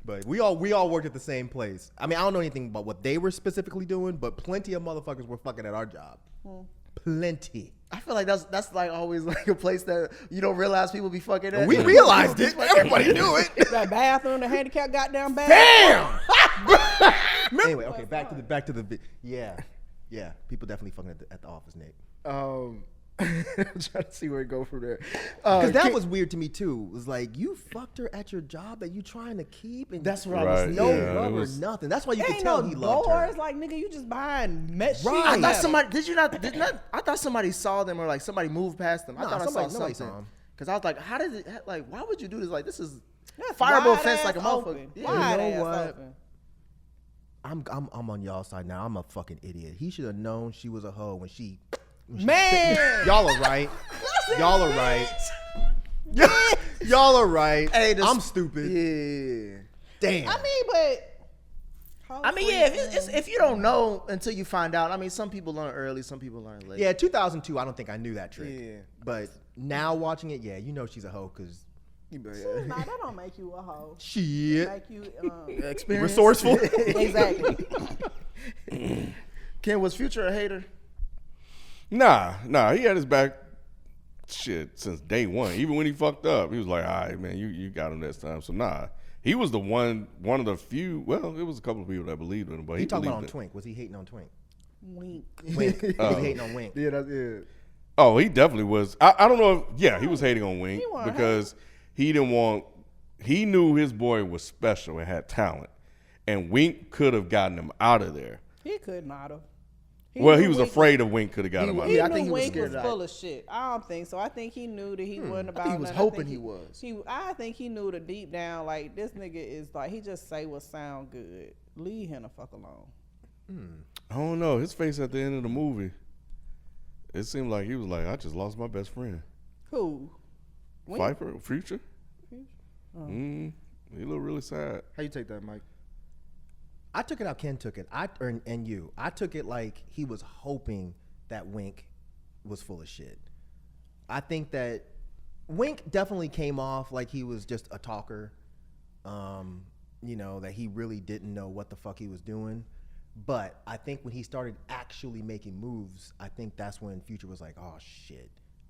But we all worked at the same place. I mean, I don't know anything about what they were specifically doing, but plenty of motherfuckers were fucking at our job. Plenty.
I feel like that's like always like a place that you don't realize people be fucking at.
We realized it. Everybody knew it.
That bathroom, the handicap goddamn bathroom.
Bam! Anyway, okay, back to the yeah. People definitely fucking at the office, Nate.
I'm trying to see where it go from there.
Because that was weird to me too. It was like, you fucked her at your job that you trying to keep, and
That's what I
Right,
was.
no
yeah,
love
it
or
was-
nothing. That's why you could
Ain't
tell
no
he loved her.
doors. Like, nigga, you just buying mesh
Right.
sheets.
I
Yeah.
thought somebody I thought somebody saw them, or like somebody moved past them. I
Nah,
thought
nobody
I saw
saw
something.
them.
Because I was like, how did it? Like, why would you do this? Like, this is
That's
fireable
wide
fence like a
ass
motherfucker.
open.
Yeah.
Wide
You know
ass
what?
open.
I'm on y'all side now. I'm a fucking idiot. He should have known she was a hoe when she
Man.
Y'all are right. Y'all are right. Y'all are right.
Hey,
I'm stupid.
Yeah.
Damn.
I mean, but
I mean, yeah, if you don't know until you find out. I mean, some people learn early, some people learn late.
Yeah, 2002. I don't think I knew that trick.
Yeah.
But now watching it, yeah, you know she's a hoe because
Nah, that don't make you a hoe.
shit.
Make you
Experience.
Resourceful.
exactly.
Ken, was Future a hater?
Nah, he had his back shit since day one. Even when he fucked up, he was like, all right, man, you got him this time. So nah. He was the one of the few, well, it was a couple of people that believed in him, but
He
he
talking about on
believed it.
Twink. Was he hating on Twink?
Wink.
Wink. He was hating on Wink.
Yeah, that's yeah.
Oh, he definitely was. I don't know if, he was hating on Wink
He wasn't
because he knew his boy was special and had talent. And Wink could have gotten him out of there.
He could not have.
He
knew
was
Wink
afraid of Wink could have got him out of
He
there.
I
knew
think he was
Wink
scared
was
of that.
full of shit. I don't think so. I think he knew that he wasn't about.
I think he was
nothing.
hoping he
think
was.
I think he knew that deep down, like this nigga is like he just say what sound good. Leave him the fuck alone.
I don't know. His face at the end of the movie, it seemed like he was like, I just lost my best friend.
Who? Wink?
Pfeiffer? Future? He looked really sad.
How you take that, Mike?
I took it how Ken took it. And you. I took it like he was hoping that Wink was full of shit. I think that Wink definitely came off like he was just a talker. That he really didn't know what the fuck he was doing. But I think when he started actually making moves, I think that's when Future was like, "Oh shit,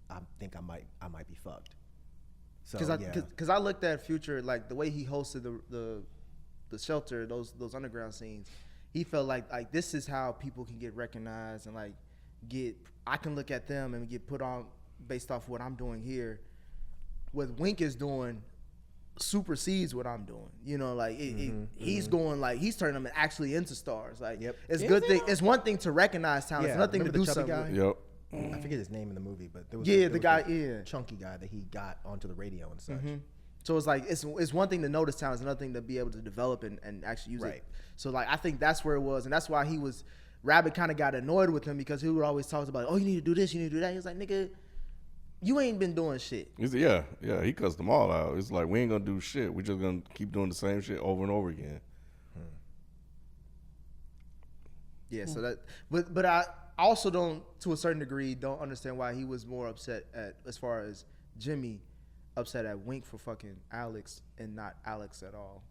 I think I might be fucked." So
Because I looked at Future, like the way he hosted the shelter, those underground scenes. He felt like this is how people can get recognized and like I can look at them and get put on based off what I'm doing here. What Wink is doing supersedes what I'm doing. He's going like he's turning them actually into stars. Like it's
Is
good
he
thing.
though?
It's one thing to recognize talent.
Yeah,
It's nothing to
remember
do
the chubby
something.
guy?
With.
Yep.
I forget his name in the movie, but there was
Yeah,
there
the
was
guy.
a
Yeah.
chunky guy that he got onto the radio and such.
So it's like it's one thing to notice talent, it's another thing to be able to develop and actually use
Right.
it. So like I think that's where it was, and that's why Rabbit kind of got annoyed with him because he would always talk about, oh, you need to do this, you need to do that. He was like, nigga, you ain't been doing shit.
He said, yeah, he cussed them all out. It's like, we ain't gonna do shit. We just gonna keep doing the same shit over and over again.
Yeah. So that, but I also don't, to a certain degree, don't understand why he was more upset as far as Jimmy upset at Wink for fucking Alex and not Alex at all.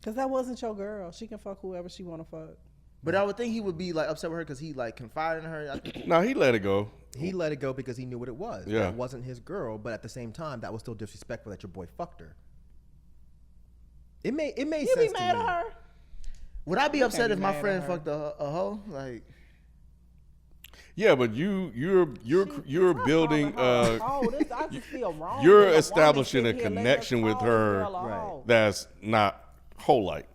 Cause that wasn't your girl. She can fuck whoever she wanna fuck.
But I would think he would be like upset with her because he like confided in her. I think
No, he let it go.
He let it go because he knew what it was.
Yeah.
That wasn't his girl, but at the same time, that was still disrespectful that your boy fucked her. It made
You
sense
be
to
mad
me.
at her?
would I be upset
be
if my
mad at
friend
her.
fucked a hoe? Like.
Yeah, but you're building
I just feel wrong.
you're
being a woman
establishing a
sitting here letting
connection
us
with
call
her
this girl a hoe.
that's not whole like.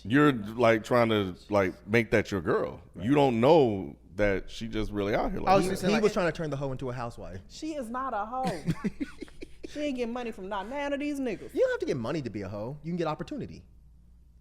You're like trying to like make that your girl. You don't know that she just really out here
I
like
was
that.
just
He
saying, like,
was trying to turn the hoe into a housewife.
She is not a hoe. She ain't getting money from not none of these niggas.
You don't have to get money to be a hoe. You can get opportunity.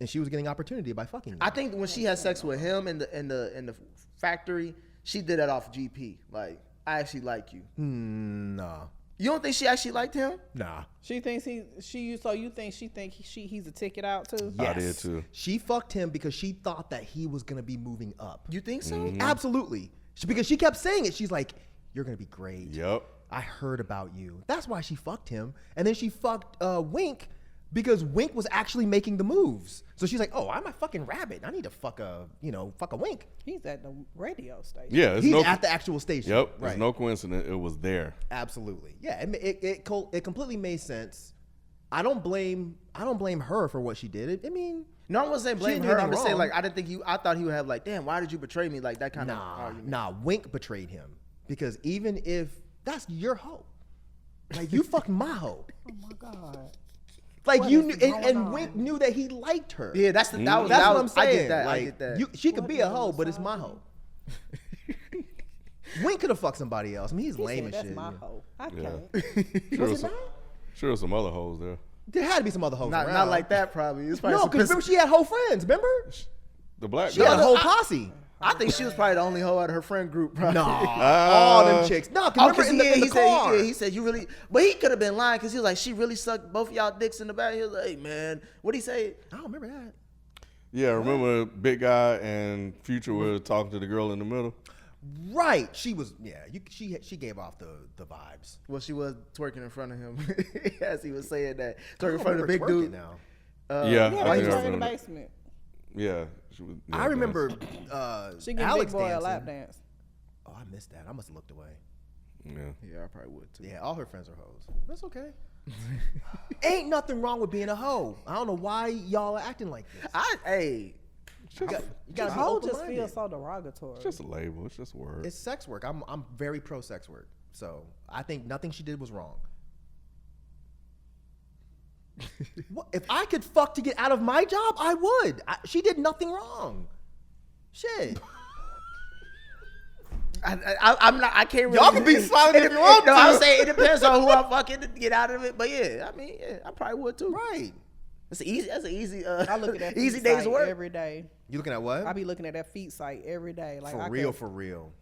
And she was getting opportunity by fucking you.
I think when she had sex with him in the factory, she did that off GP. Like, I actually like you.
Nah.
You don't think she actually liked him?
Nah.
She thinks so you think he's a ticket out too?
I did too.
She fucked him because she thought that he was going to be moving up.
You think so?
Mm-hmm.
Absolutely. Because she kept saying it. She's like, you're going to be great.
Yep.
I heard about you. That's why she fucked him. And then she fucked Wink because Wink was actually making the moves. So she's like, oh, I'm a fucking rabbit. I need to fuck a Wink.
He's at the radio station.
Yeah, it's
He's
no
at the actual station.
Yep,
Right.
it's no coincidence it was there.
Absolutely. Yeah, it completely made sense. I don't blame her for what she did. I mean,
No, I wasn't saying
She
blame
didn't do
her. I'm
anything
just saying,
wrong.
like, I thought he would have, like, damn, why did you betray me? Like, that kind of argument.
nah, Wink betrayed him. Because even if that's your hoe, like you fucked my hoe.
Oh my god.
Like
What
you
is
knew,
going
and
on?
Wink knew that he liked her.
Yeah, that's what
That's what I'm saying.
I get that.
Like,
I get that.
she could
What
be a
is
hoe,
on
but
the
it's my
side?
hoe. Wink could have fucked somebody else. I mean, he's
He
lame
said,
as
that's
shit.
my
yeah.
hoe. I
Yeah.
can't.
Sure, some other hoes there.
There had to be some other hoes
not
around.
like that, probably. It's probably
No,
some
because remember she had hoe friends. Remember
The black
she had a
girl.
whole posse.
I think she was probably the only hoe out of her friend group. Probably.
All them chicks. No,
Oh,
because
because
remember in the car.
he said you really, but he could have been lying because he was like, she really sucked both of y'all dicks in the back. He was like, hey man, what'd he say?
I don't remember that.
Yeah, remember Big Guy and Future were talking to the girl in the middle?
Right. She was. Yeah. She gave off the vibes.
Well, she was twerking in front of him as he was saying that.
I
Twerking in front of the big dude.
now.
Yeah,
Yeah,
I
they
think I
was in the
remember.
basement.
Yeah, she was, yeah,
I remember
She gave
Alex
Big Boy a
dancing.
lap dance.
Oh, I missed that. I must have looked away.
Yeah.
Yeah, I probably would too.
Yeah, all her friends are hoes. That's okay. Ain't nothing wrong with being a hoe. I don't know why y'all are acting like this.
Hey,
You gotta be
Hoe just
open-minded.
feels so derogatory.
It's just a label. It's just a word.
It's sex work. I'm very pro sex work. So I think nothing she did was wrong. What, if I could fuck to get out of my job, I would. She did nothing wrong. Shit.
I'm not. I can't really.
Y'all can be silent if you want
No,
to.
I'm saying it depends on who I'm fucking to get out of it. But yeah, I mean, yeah, I probably would too.
Right.
It's easy. That's an easy.
I look at that
easy
feet
day's
site
work.
every day.
You looking at what?
I be looking at that feet site every day. Like
for
I
real,
could,
for real.
I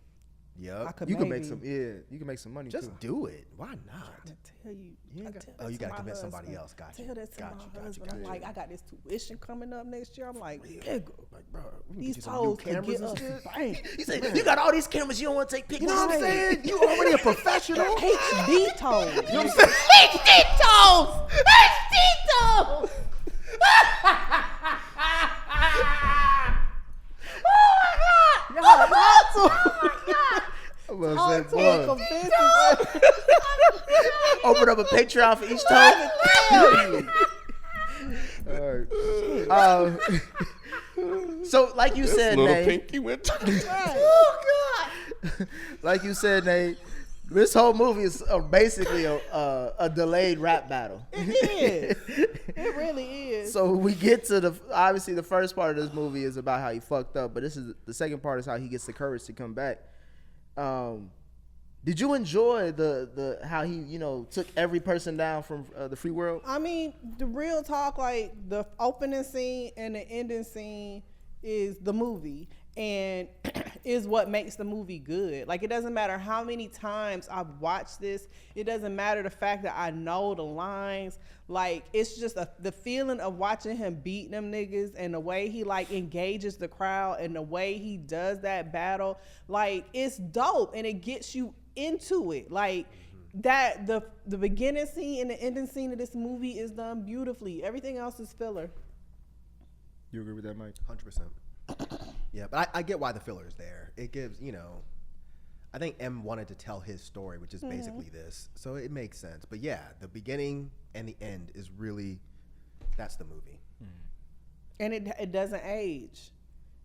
Yep.
could
You can
maybe,
make some. Yeah, you can make some money
Just
too.
do it. Why not?
I tell you.
You ain't
I
got-
tell
oh,
that
you
to
gotta
my
convince somebody
husband.
else. Got you.
Tell that to
Got
my
you, got you,
husband.
got
I'm
you.
like, I got this tuition coming up next year. I'm like, nigga,
Like, bro, we can
these
get you some new
toes could
cameras
get
and
us
shit.
bang.
You say you got all these cameras. You don't want to take pictures.
You know what I'm saying? You already a professional.
HD toes.
You know what I'm saying?
HD toes! HD toes!
I'm gonna
Talk
say,
to him,
boy,
convince him.
open up a Patreon for each toe. All right. So, like you
This
said,
little
Nate,
pinky went.
like you said, Nate, this whole movie is basically a delayed rap battle.
It is. It really is.
So we get to obviously the first part of this movie is about how he fucked up, but this is the second part is how he gets the courage to come back. Did you enjoy the how he took every person down from the free world?
I mean, the real talk, like the opening scene and the ending scene is the movie and is what makes the movie good. Like, it doesn't matter how many times I've watched this. It doesn't matter the fact that I know the lines. Like, it's just the feeling of watching him beat them niggas and the way he like engages the crowd and the way he does that battle. Like, it's dope and it gets you into it. Like, that the beginning scene and the ending scene of this movie is done beautifully. Everything else is filler.
You agree with that, Mike?
100%. Yeah, but I get why the filler is there. It gives, I think M wanted to tell his story, which is basically this. So it makes sense. But yeah, the beginning and the end is really, that's the movie.
And it doesn't age.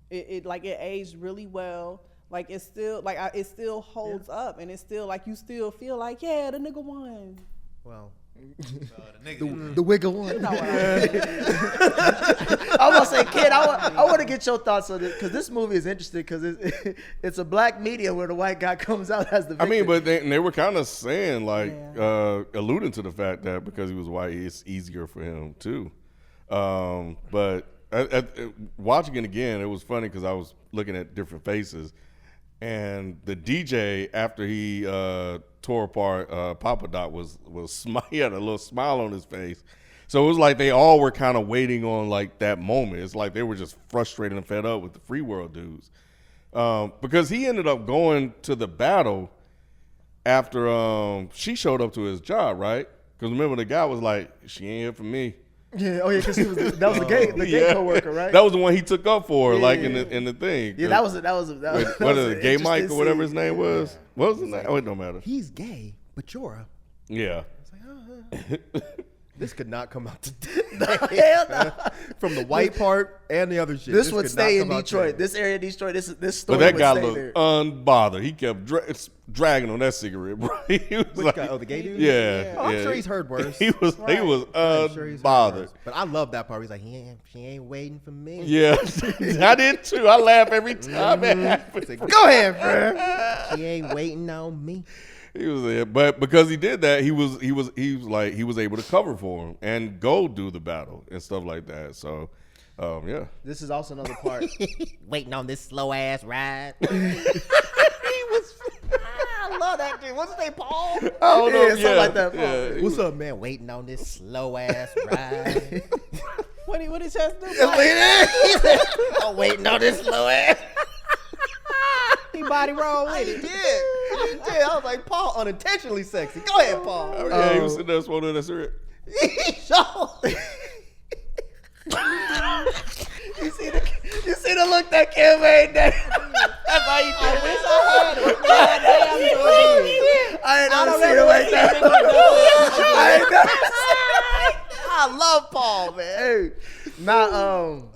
It aged really well. Like, it's still like it still holds up, and it's still like you still feel like, yeah, the nigga won.
Well,
The nigga.
The wiggle one.
You know what I mean.
I was gonna say, kid, I want to get your thoughts on it because this movie is interesting because it's a black media where the white guy comes out as the
I
victim.
mean, but they were kind of saying, like,
Yeah.
alluding to the fact that because he was white, it's easier for him too. But watching it again, it was funny because I was looking at different faces, and the DJ after he tore apart Papa Doc was he had a little smile on his face. So it was like they all were kind of waiting on like that moment. It's like they were just frustrated and fed up with the Free World dudes. Because he ended up going to the battle after she showed up to his job, right? Because remember, the guy was like, she ain't here for me.
yeah, because that was the gay coworker, right?
That was the one he took up for, like
Yeah.
in the thing.
Yeah, that was what
what is it, Gay Mike or whatever his name was? What was his name? Oh, it don't matter.
he's gay, but you're a.
Yeah.
This could not come out today.
Hell no.
From the white part and the other shit.
This would
could
stay
not
in
come out
Detroit.
today.
This area of Detroit. This story
But that
would
guy
stay
looked
there.
unbothered. He kept dragging on that cigarette, bro. He was
Which
like,
guy? Oh, the gay dude?
Yeah.
Oh, I'm
yeah.
sure he's heard worse.
He was
Right.
I'm sure he's heard
unbothered.
worse. But I love that part. He's like, she ain't waiting for me.
Yeah, I did too. I laugh every time it happens.
Go ahead, bro.
She ain't waiting on me.
He was there, but because he did that, he was able to cover for him and go do the battle and stuff like that. So, yeah.
This is also another part.
Waiting on this slow ass ride.
I love that dude. What's his name, Paul?
Yeah, something like that.
Yeah,
What's up, man? Waiting on this slow ass ride.
What did Chess do?
I'm waiting on this slow ass.
He body roll
I
with
did.
it.
I did. I was like, Paul, unintentionally sexy. Go ahead, Paul.
Oh, yeah, he was sitting there smoking that cigarette.
You see the look that Kim made there? That's how you
I
did
wish
it.
I had it. God damn sure did.
I ain't
I
never
don't
seen it
ever
like
see
that.
niggas
I ain't never seen it. I love Paul, man.
Hey, now,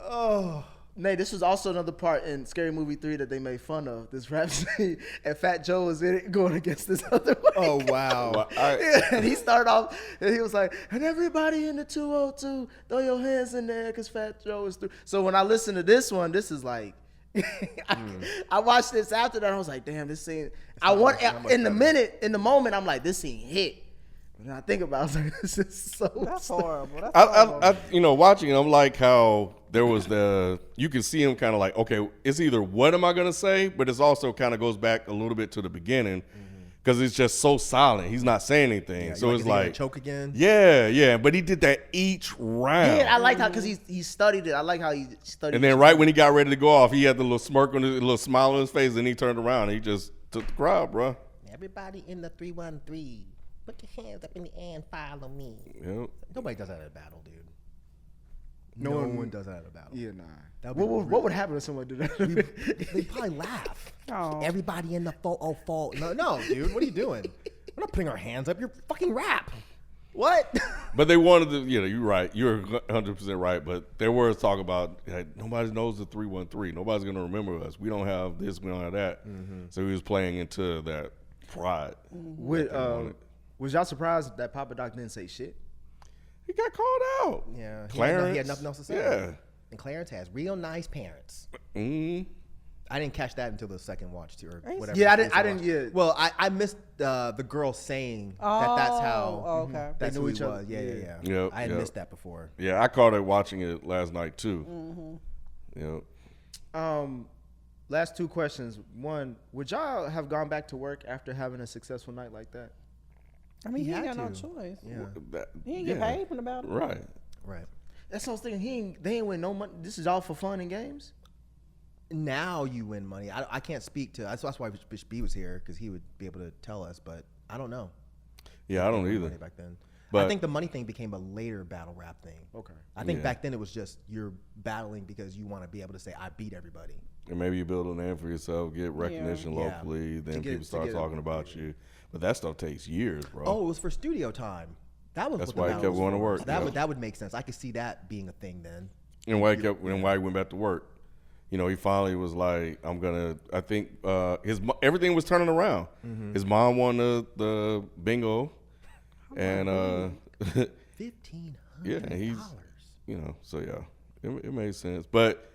Oh.
Nate, this was also another part in Scary Movie 3 that they made fun of. This rap scene, and Fat Joe was in it going against this other one.
Oh, wow.
Well,
Yeah, and he started off, and he was like, and everybody in the 202, throw your hands in there, because Fat Joe is through. So when I listen to this one, this is like, I watched this after that, I was like, damn, this scene, in the moment, I'm like, this scene hit. And I think about it, I was like, this is so
That's horrible. That's
I,
horrible.
watching it, I'm like how there was you can see him kind of like, okay, it's either what am I gonna say, but it's also kind of goes back a little bit to the beginning because it's just so silent. He's not saying anything, so it's
is he gonna
like
choke again.
yeah. But he did that each round.
Yeah, I liked how, because he studied it. I like how he studied
And then right when he got ready to go off, he had the little smirk on his little smile on his face, and he turned around and he just took the crowd, bro.
Everybody in the 313, put your hands up in the air and follow me.
Yep.
Nobody does that at a battle, dude.
No
No
one-
one does that at a battle.
Yeah, nah.
That would be
What would happen if someone did that?
They'd probably laugh.
Oh.
Everybody in the 404. No, dude, what are you doing? We're not putting our hands up. You're fucking rap. What?
But they wanted to, you're right. You're 100% right. But there was talk about nobody knows the 313. Nobody's going to remember us. We don't have this. We don't have that. So he was playing into that pride.
With, was y'all surprised that Papa Doc didn't say shit?
He got called out.
Yeah.
Clarence.
He had nothing else to say.
Yeah.
And Clarence has real nice parents.
Mm.
I didn't catch that until the second watch too, or whatever.
Yeah, I
the
didn't.
first
I didn't.
watch.
Yeah.
Well, I missed the girl saying that's how
Oh, okay.
that's
They
who
knew
he
each other.
was. Yeah.
Yep,
I had
yep.
missed that before.
Yeah, I caught it watching it last night too. Yep.
Last two questions. One, would y'all have gone back to work after having a successful night like that?
I mean,
He
he ain't
had
got no
to.
choice.
Yeah.
He ain't get paid from the battle.
Right.
Right.
That's what I was thinking. They ain't win no money. This is all for fun and games.
Now you win money. I can't speak to. That's why Bishop B was here, because he would be able to tell us. But I don't know.
Yeah, I don't
Money
either.
back then.
But-
I think the money thing became a later battle rap thing.
Okay.
I think
Yeah.
back then it was just you're battling because you want to be able to say I beat everybody.
And maybe you build a name for yourself, get recognition
Yeah.
locally, then
get-
people start
to get-
talking about you. But that stuff takes years, bro.
Oh, it was for studio time. That was
That's
what the
why he
battle
kept
was
going to
for.
work,
So that
yeah.
would make sense. I could see that being a thing then.
And why he went back to work. You know, he finally was like, I think everything was turning around.
Mm-hmm.
His mom won the bingo. And
$1,500.
yeah, and he's, so yeah, it made sense. But,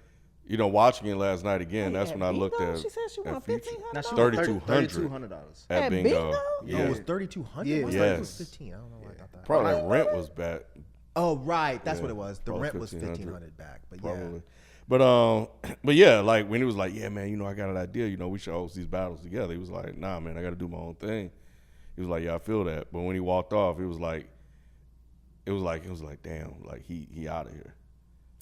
watching it last night again, that's
at
when I looked
bingo?
at
She said she won
at Future.
$1,500?
$3,200
$3,200.
at
At
bingo.
bingo?
Yeah.
Oh, it was 3,200.
Yeah.
I thought it was
Yes.
15. I don't know why I thought that.
Probably the rent was bad.
Oh, right. That's
Yeah,
what it was. The
probably
rent was
1,500
$1,500 back. But
Probably. But yeah, like when he was like, yeah, man, I got an idea, we should host these battles together. He was like, nah, man, I got to do my own thing. He was like, yeah, I feel that. But when he walked off, it was like, damn, like he out of here.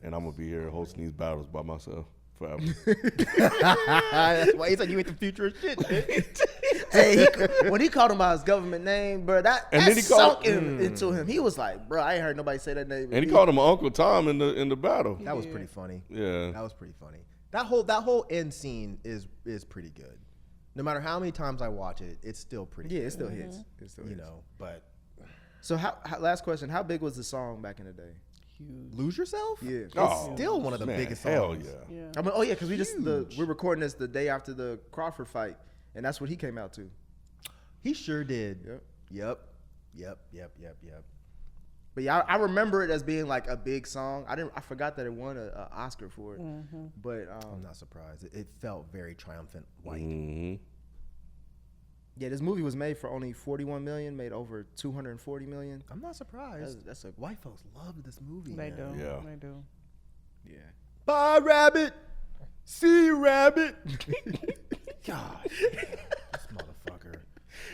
And I'm going to be here hosting these battles by myself forever.
That's why he said you ain't the future of shit.
Hey, when he called him by his government name, bro, that
And then he called-
sunk into him. He was like, bro, I ain't heard nobody say that name.
And he called him Uncle Tom in the battle.
That was pretty funny.
Yeah.
That was pretty funny. That whole end scene is pretty good. No matter how many times I watch it, it's still pretty
Yeah,
good.
it still hits. It still
You
hits.
know, but
So last question, how big was the song back in the day?
Lose Yourself?
Yeah.
It's
Oh,
still one of the
man,
biggest
hell
songs.
yeah.
Yeah.
I mean, oh yeah, because we're recording this the day after the Crawford fight, and that's what he came out to.
He sure did.
Yep.
Yep.
But yeah, I remember it as being like a big song. I forgot that it won an Oscar for it. But
I'm not surprised. It felt very triumphant white.
hmm
yeah, this movie was made for only 41 million, made over 240 million.
I'm not surprised.
That's a
White folks loved this movie.
They
man.
do.
Yeah.
They do.
yeah.
Bye, rabbit. See you, rabbit. God, this motherfucker.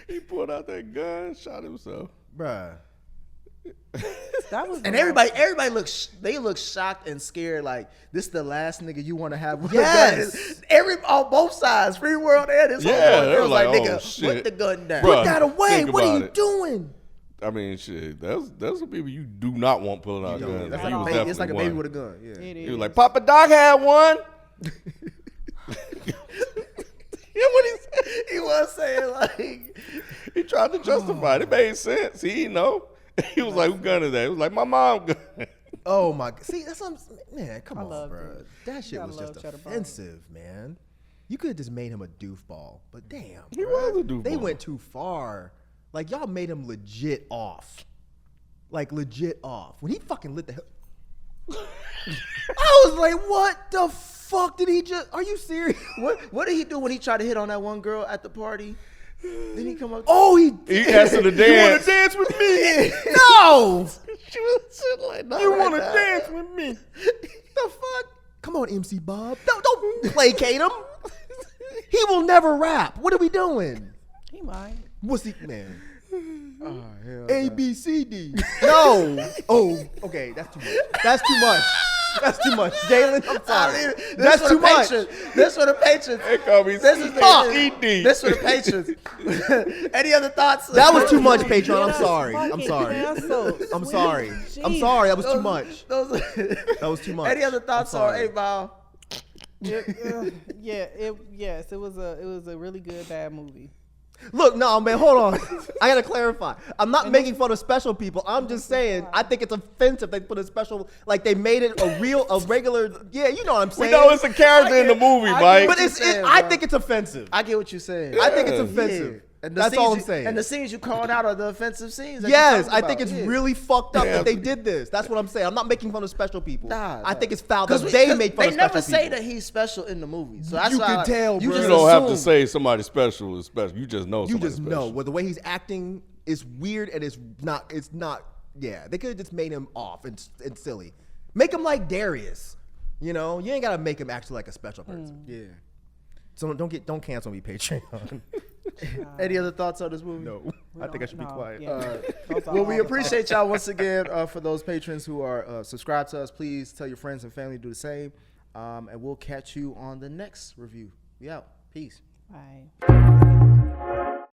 He pulled out that gun, shot himself.
Bruh.
That was
And everybody looks, they look shocked and scared. Like this, the last nigga you want to have. With
Yes.
a gun. On both sides, free world and this.
Yeah,
whole
they
it
was
was like,
like,
nigga,
oh, shit.
put the gun down.
Bruh.
Put that away.
Think
What are
about
you
it.
doing?
I mean, shit. That's some people you do not want pulling out guns.
That's
He
like
was
a baby, it's like a
definitely
baby
one.
with a gun. Yeah.
It
He was
is.
like, Papa Doc had one.
Yeah, what he was saying, like,
He tried to justify it. It made sense. He didn't know. He was like, who gun is that? He was like, my mom gun.
Oh my! See, that's what man. Come on,
loved
bro.
it.
That shit
gotta
was
love
just
Cheddar Bob.
offensive, man. You could have just made him a doofball, but damn,
He
bruh.
was a doofball.
They went too far. Like y'all made him legit off. Like legit off. When he fucking lit the hell. I was like, what the fuck did he just? Are you serious?
what did he do when he tried to hit on that one girl at the party? Then he come up.
Oh, he
He asked her to
You
dance.
wanna dance with me? No.
She was sitting like, no,
You
right
want to
now.
dance with me? The fuck? Come on, MC Bob. Don't placate him. He will never rap. What are we doing?
He might.
What's he, man?
Oh, hell
A
no.
B C D. No. Oh, okay. That's too much. That's too much. That's too much. Jalen, I'm sorry. That's
for
too
the
much.
patrons. This for the patrons.
They call me
This is
ED.
This for the patrons. Any other thoughts?
That was too much, Patreon.
Get
I'm
us
sorry. I'm
fucking
sorry.
canceled.
I'm
Sweet
sorry. I'm
Jesus.
sorry. That was too much.
Those,
That was too much.
Any other thoughts
I'm
on
sorry.
8 Ball?
Yes, it was a really good bad movie.
Look, no, man, hold on. I gotta clarify. I'm not making fun of special people. I'm just saying I think it's offensive they put a special, like they made it a regular. Yeah, you know what I'm
We
saying.
know it's a character in the movie,
I
Mike.
but
what
it's.
you're saying,
I
bro.
think it's offensive.
I get what you're saying.
I think it's
Yeah.
offensive.
And the
That's
scenes
all I'm
you-
saying.
And the scenes you called out are the offensive scenes. that
Yes,
you're talking
I think
about.
it's
Yeah.
really fucked up
Yeah.
that they did this. That's what I'm saying. I'm not making fun of special people.
Nah,
I
nah.
think it's foul that
'Cause we-
they
'cause
make fun
they
of special
never say
people.
that he's special in the movie. So that's
You
why
can
I-
tell,
you
bro.
You
just
don't have to
assume.
say somebody special is special. You just know
You
somebody
just
special.
know. Well, the way he's acting is weird and it's not. It's not. Yeah, they could have just made him off and silly. Make him like Darius. You know, you ain't gotta make him act like a special person.
Yeah.
So don't cancel me, Patreon.
Any other thoughts on this movie?
No, I think I should be
No,
quiet.
yeah. Those are
Well,
all
we
the
appreciate y'all once again. For those patrons who are subscribed to us, please tell your friends and family to do the same. And we'll catch you on the next review. We out. Peace.
thoughts. Bye.